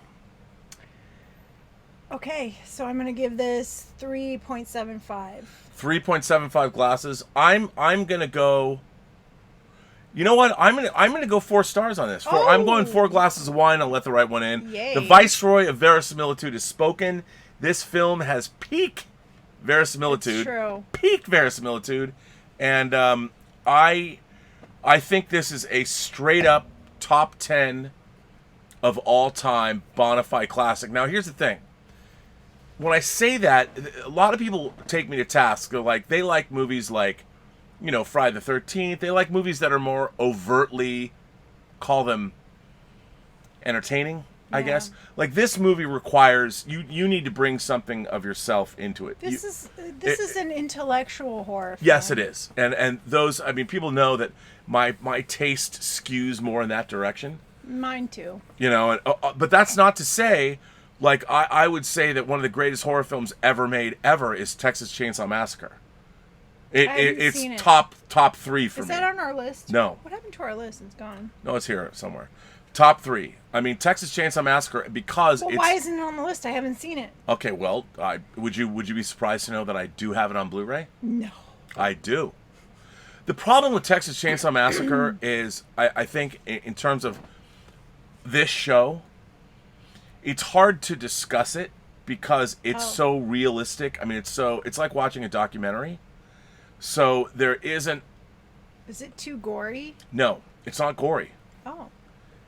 Okay, so I'm gonna give this 3.75. 3.75 glasses. I'm gonna go. You know what? I'm gonna go 4 stars on this. I'm going 4 glasses of wine. I'll let the right one in. Yay. The Viceroy of Verisimilitude has spoken. This film has peak verisimilitude. It's true. Peak verisimilitude, and I think this is a straight up top 10 of all time bona fide classic. Now here's the thing. When I say that, a lot of people take me to task. They're like, they like movies like, you know, Friday the 13th. They like movies that are more overtly, call them entertaining, I Yeah. guess. Like this movie requires, you need to bring something of yourself into it. This is an intellectual horror film. Yes, it is. And those, I mean, people know that my taste skews more in that direction. Mine too. You know, and, but that's not to say, like, I would say that one of the greatest horror films ever made is Texas Chainsaw Massacre. It's seen it. top 3 for Is me. that on our list? No. What happened to our list? It's gone. No, it's here somewhere. Top 3. I mean, Texas Chainsaw Massacre, because Well, it's... why isn't it on the list? I haven't seen it. Okay, well, would you be surprised to know that I do have it on Blu-ray? No. I do. The problem with Texas Chainsaw Massacre is, I think, in terms of this show, it's hard to discuss it because it's so realistic. I mean, it's like watching a documentary. So there isn't... Is it too gory? No, it's not gory. Oh.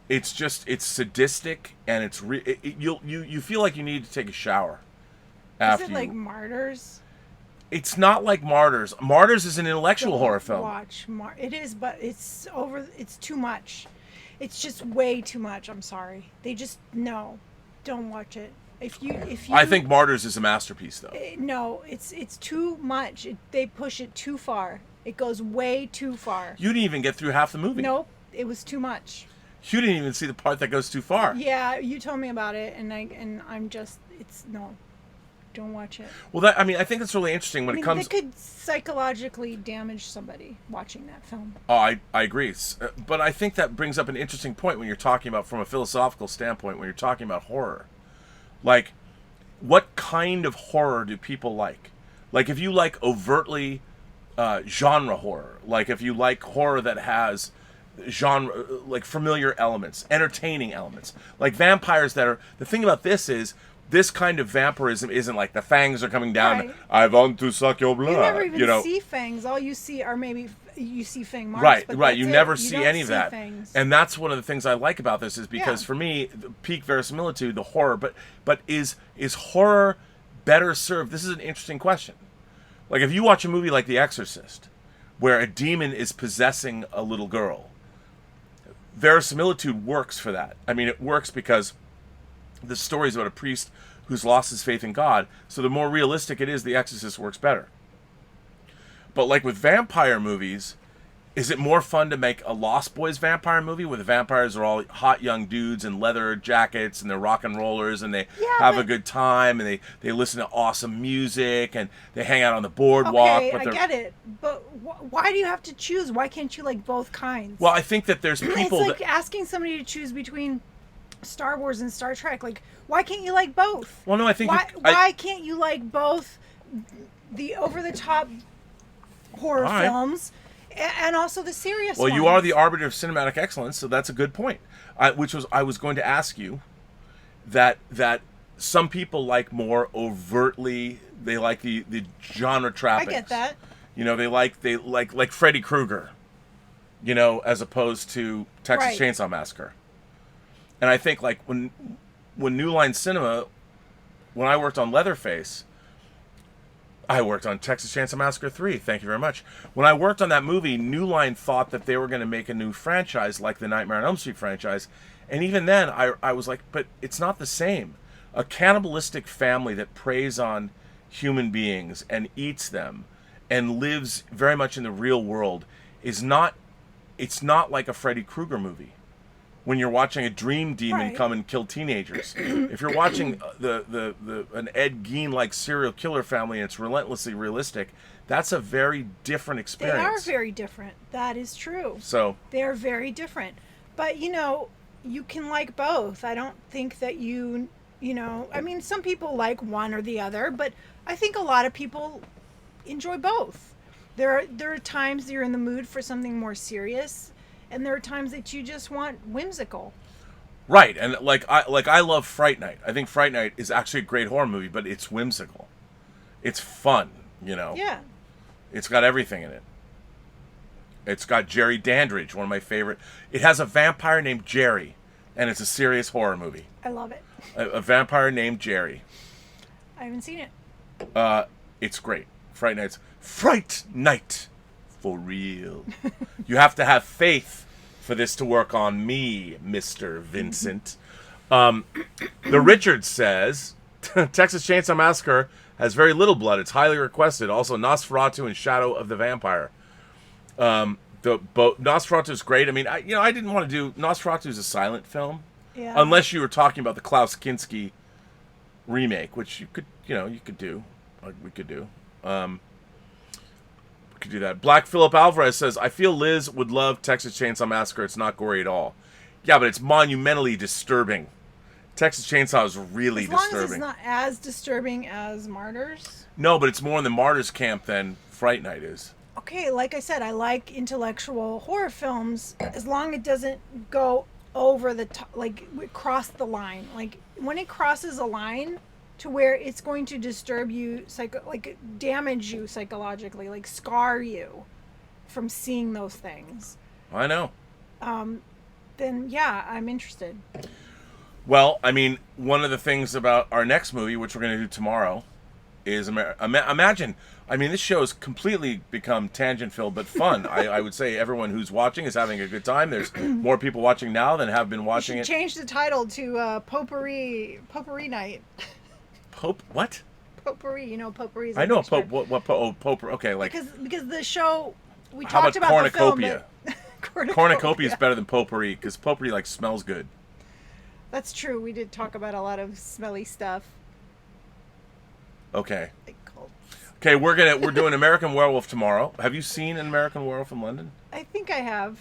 It's just, it's sadistic, and it's you feel like you need to take a shower after Is it like Martyrs? It's not like Martyrs. Martyrs is an intellectual horror film. Watch it is, but it's too much. It's just way too much. I'm sorry. Don't watch it. If you I think Martyrs is a masterpiece, though. no, it's too much. They push it too far. It goes way too far. You didn't even get through half the movie. Nope, it was too much. You didn't even see the part that goes too far. Yeah, you told me about it, and I'm just don't watch it. Well, I think that's really interesting when it comes. It could psychologically damage somebody watching that film. Oh, I agree. But I think that brings up an interesting point when you're talking about, from a philosophical standpoint, when you're talking about horror. Like, what kind of horror do people like? Like, if you like overtly genre horror, like if you like horror that has genre, like familiar elements, entertaining elements, like vampires that are... The thing about this is, this kind of vampirism isn't like the fangs are coming down. Right. I want to suck your blood. You never even you know? see fangs. All you see are maybe you see fang marks. Right, but right. that's You it. never You see don't any of see that. fangs. And that's one of the things I like about this, is because Yeah. for me, the peak verisimilitude, the horror, but is horror better served? This is an interesting question. Like, if you watch a movie like The Exorcist, where a demon is possessing a little girl, verisimilitude works for that. I mean, it works because the story is about a priest who's lost his faith in God, so the more realistic it is, The Exorcist works better. But like with vampire movies, is it more fun to make a Lost Boys vampire movie where the vampires are all hot young dudes in leather jackets and they're rock and rollers and they have a good time and they listen to awesome music and they hang out on the boardwalk? Okay, but I get it, but why do you have to choose? Why can't you like both kinds? Well, I think that there's people it's like asking somebody to choose between Star Wars and Star Trek. Like, why can't you like both? Well, no, I think why can't you like both the over-the-top horror films and also the serious ones? Well, you are the arbiter of cinematic excellence, so that's a good point. I was going to ask you that some people like more overtly, they like the genre trappings. I get that. You know, they like Freddy Krueger, you know, as opposed to Texas Chainsaw Massacre. And I think, like, when New Line Cinema, when I worked on Leatherface, I worked on Texas Chainsaw Massacre 3. Thank you very much. When I worked on that movie, New Line thought that they were going to make a new franchise like the Nightmare on Elm Street franchise. And even then, I was like, but it's not the same. A cannibalistic family that preys on human beings and eats them and lives very much in the real world is not, it's not like a Freddy Krueger movie. When you're watching a dream demon come and kill teenagers. If you're watching an Ed Gein-like serial killer family and it's relentlessly realistic, that's a very different experience. They are very different. That is true. So they're very different. But, you know, you can like both. I don't think that you know, I mean, some people like one or the other, but I think a lot of people enjoy both. There are times you're in the mood for something more serious, and there are times that you just want whimsical. Right, and I love Fright Night. I think Fright Night is actually a great horror movie, but it's whimsical. It's fun, you know. Yeah. It's got everything in it. It's got Jerry Dandridge, one of my favorite. It has a vampire named Jerry, and it's a serious horror movie. I love it. A vampire named Jerry. I haven't seen it. It's great. Fright Night. For real. You have to have faith for this to work on me, Mr. Vincent. The Richard says, Texas Chainsaw Massacre has very little blood. It's highly requested. Also, Nosferatu and Shadow of the Vampire. Nosferatu is great. I mean, I didn't want to do... Nosferatu is a silent film. Yeah. Unless you were talking about the Klaus Kinski remake, which you could do. Like, we could do. Could do that. Black Philip Alvarez says, I feel Liz would love Texas Chainsaw Massacre. It's not gory at all. Yeah, but it's monumentally disturbing. Texas Chainsaw is really disturbing. As long as it's not as disturbing as Martyrs. No, but it's more in the Martyrs camp than Fright Night is. Okay, like I said, I like intellectual horror films as long as it doesn't go over the top, like cross the line. Like when it crosses a line to where it's going to disturb you, damage you psychologically, like scar you from seeing those things. I know. Then yeah, I'm interested. Well, I mean, one of the things about our next movie, which we're going to do tomorrow, is imagine. I mean, this show has completely become tangent-filled, but fun. I would say everyone who's watching is having a good time. There's more people watching now than have been watching it. Change the title to Potpourri Night. What? Potpourri, you know, potpourri is I know potpourri. Okay, like because the show we how talked about about cornucopia? The film, Cornucopia is better than potpourri because potpourri like smells good. That's true. We did talk about a lot of smelly stuff. Okay. Like cults. Okay, we're doing American Werewolf tomorrow. Have you seen An American Werewolf in London? I think I have.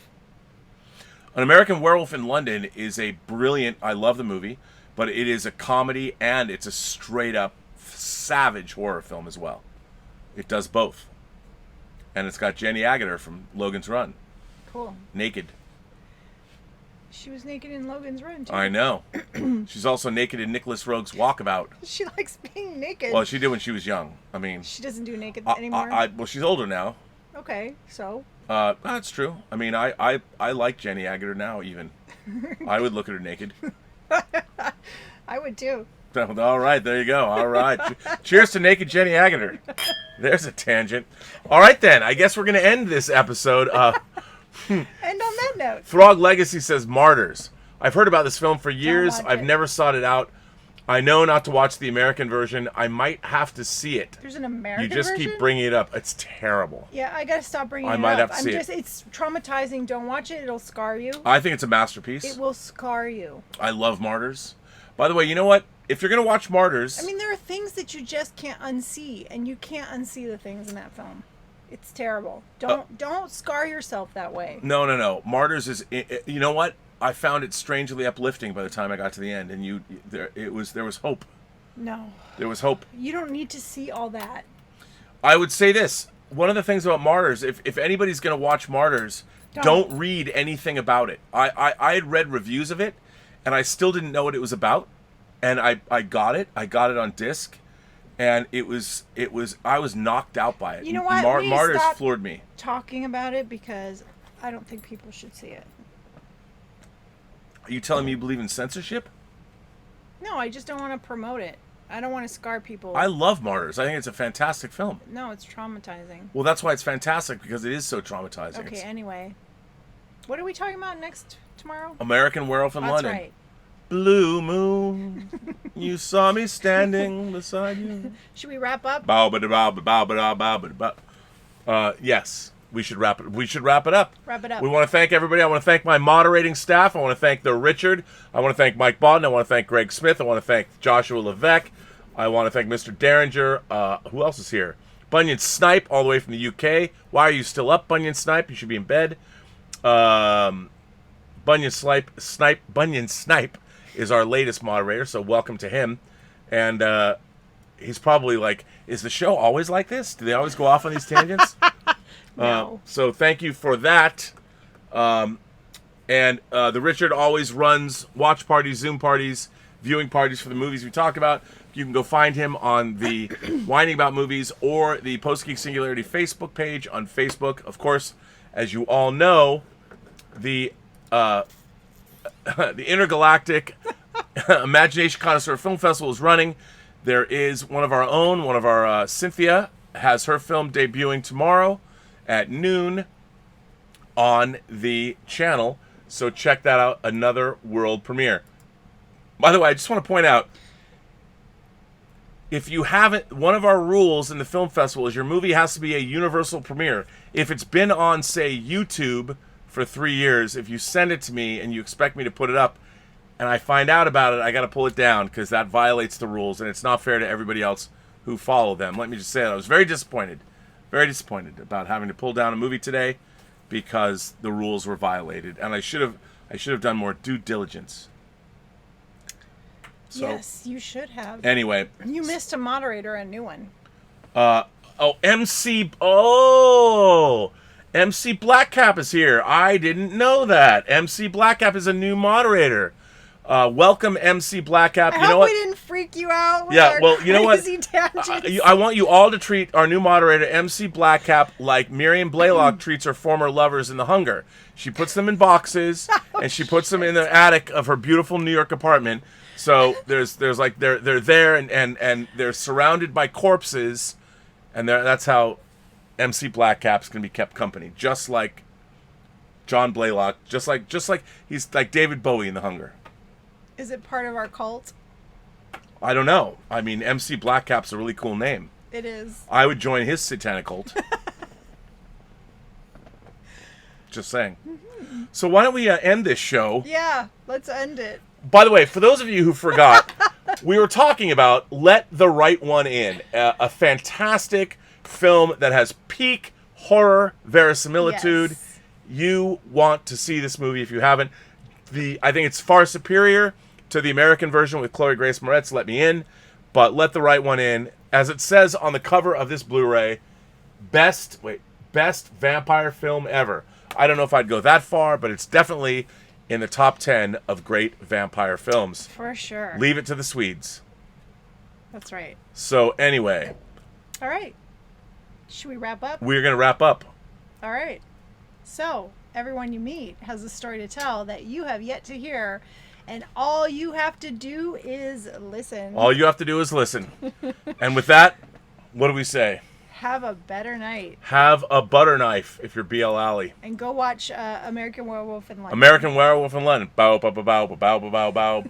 An American Werewolf in London is a brilliant. I love the movie. But it is a comedy and it's a straight-up savage horror film as well. It does both. And it's got Jenny Agutter from Logan's Run. Cool. Naked. She was naked in Logan's Run, too. I know. She's also naked in Nicholas Rogue's Walkabout. She likes being naked. Well, she did when she was young. I mean... She doesn't do naked anymore? Well, she's older now. Okay, so? That's true. I mean, I like Jenny Agutter now, even. I would look at her naked. I would too. All right, there you go. All right. Cheers to naked Jenny Agutter. There's a tangent. All right, then. I guess we're going to end this episode. And on that note. Throg Legacy says Martyrs. I've heard about this film for years. I've never sought it out. I know not to watch the American version. I might have to see it. There's an American version? You just keep bringing it up. It's terrible. Yeah, I got to stop bringing it up. I might have to see it. It's traumatizing. Don't watch it. It'll scar you. I think it's a masterpiece. It will scar you. I love Martyrs. By the way, you know what? If you're going to watch Martyrs... I mean, there are things that you just can't unsee, and you can't unsee the things in that film. It's terrible. Don't scar yourself that way. No. Martyrs is... You know what? I found it strangely uplifting by the time I got to the end, and there was hope. No. There was hope. You don't need to see all that. I would say this. One of the things about Martyrs, if anybody's going to watch Martyrs, don't read anything about it. I had read reviews of it, and I still didn't know what it was about. And I got it. I got it on disc. And I was knocked out by it. You know what? Martyrs floored me. Talking about it because I don't think people should see it. Are you telling me you believe in censorship? No, I just don't want to promote it. I don't want to scar people. I love Martyrs. I think it's a fantastic film. No, it's traumatizing. Well, that's why it's fantastic, because it is so traumatizing. Okay, It's anyway. What are we talking about tomorrow? American Werewolf in That's London. right. Blue moon, you saw me standing beside you. Should we wrap up? Yes, we should wrap it. We should wrap it up. Wrap it up. We want to thank everybody. I want to thank my moderating staff. I want to thank the Richard. I want to thank Mike Bawden. I want to thank Greg Smith. I want to thank Joshua Levesque. I want to thank Mr. Derringer. Who else is here? Bunyan Snipe, all the way from the UK. Why are you still up, Bunyan Snipe? You should be in bed. Bunyan Snipe is our latest moderator, so welcome to him. And he's probably like, is the show always like this? Do they always go off on these tangents? No. So thank you for that. And the Richard always runs watch parties, Zoom parties, viewing parties for the movies we talk about. You can go find him on the WINEning About Movies or the Post-Geek Singularity Facebook page on Facebook. Of course, as you all know, the Intergalactic Imagination Connoisseur Film Festival is running. There is one of our Cynthia has her film debuting tomorrow at noon on the channel. So check that out, another world premiere. By the way, I just want to point out, if you haven't, one of our rules in the film festival is your movie has to be a universal premiere. If it's been on, say, YouTube for 3 years, if you send it to me and you expect me to put it up and I find out about it, I got to pull it down because that violates the rules and it's not fair to everybody else who follow them. Let me just say that. I was very disappointed about having to pull down a movie today because the rules were violated, and I should have done more due diligence. So, yes, you should have. Anyway, You missed a moderator, a new one. MC Blackcap is here. I didn't know that. MC Blackcap is a new moderator. Welcome, MC Blackcap. I You know hope what? we didn't freak you out with Yeah, our well, you know what? crazy tangents. I want you all to treat our new moderator, MC Blackcap, like Miriam Blaylock treats her former lovers in The Hunger. She puts them in boxes, and she puts them in the attic of her beautiful New York apartment. So there's like they're there and they're surrounded by corpses, and that's how MC Blackcap's gonna be kept company, just like John Blaylock, just like he's like David Bowie in The Hunger. Is it part of our cult? I don't know. I mean, MC Blackcap's a really cool name. It is. I would join his satanic cult. Just saying. Mm-hmm. So why don't we end this show? Yeah, let's end it. By the way, for those of you who forgot, we were talking about Let the Right One In, a fantastic film that has peak horror verisimilitude. Yes. You want to see this movie if you haven't. I think it's far superior to the American version with Chloe Grace Moretz, Let Me In, but Let the Right One In, as it says on the cover of this Blu-ray, best vampire film ever. I don't know if I'd go that far, but it's definitely in the top 10 of great vampire films. For sure. Leave it to the Swedes. That's right. So anyway, All right. Should we wrap up? we're going to wrap up. All right. So, everyone you meet has a story to tell that you have yet to hear, and all you have to do is listen. All you have to do is listen. And with that, what do we say? Have a better night. Have a butter knife if you're BL Alley. And go watch American Werewolf in London. American Werewolf in London. Bow, bow, bow, bow, bow, bow, bow,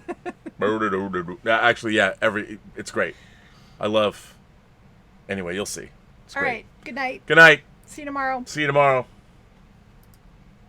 bow. Actually, yeah, it's great. I love. Anyway, you'll see. It's All great. right. Good night. Good night. See you tomorrow. See you tomorrow.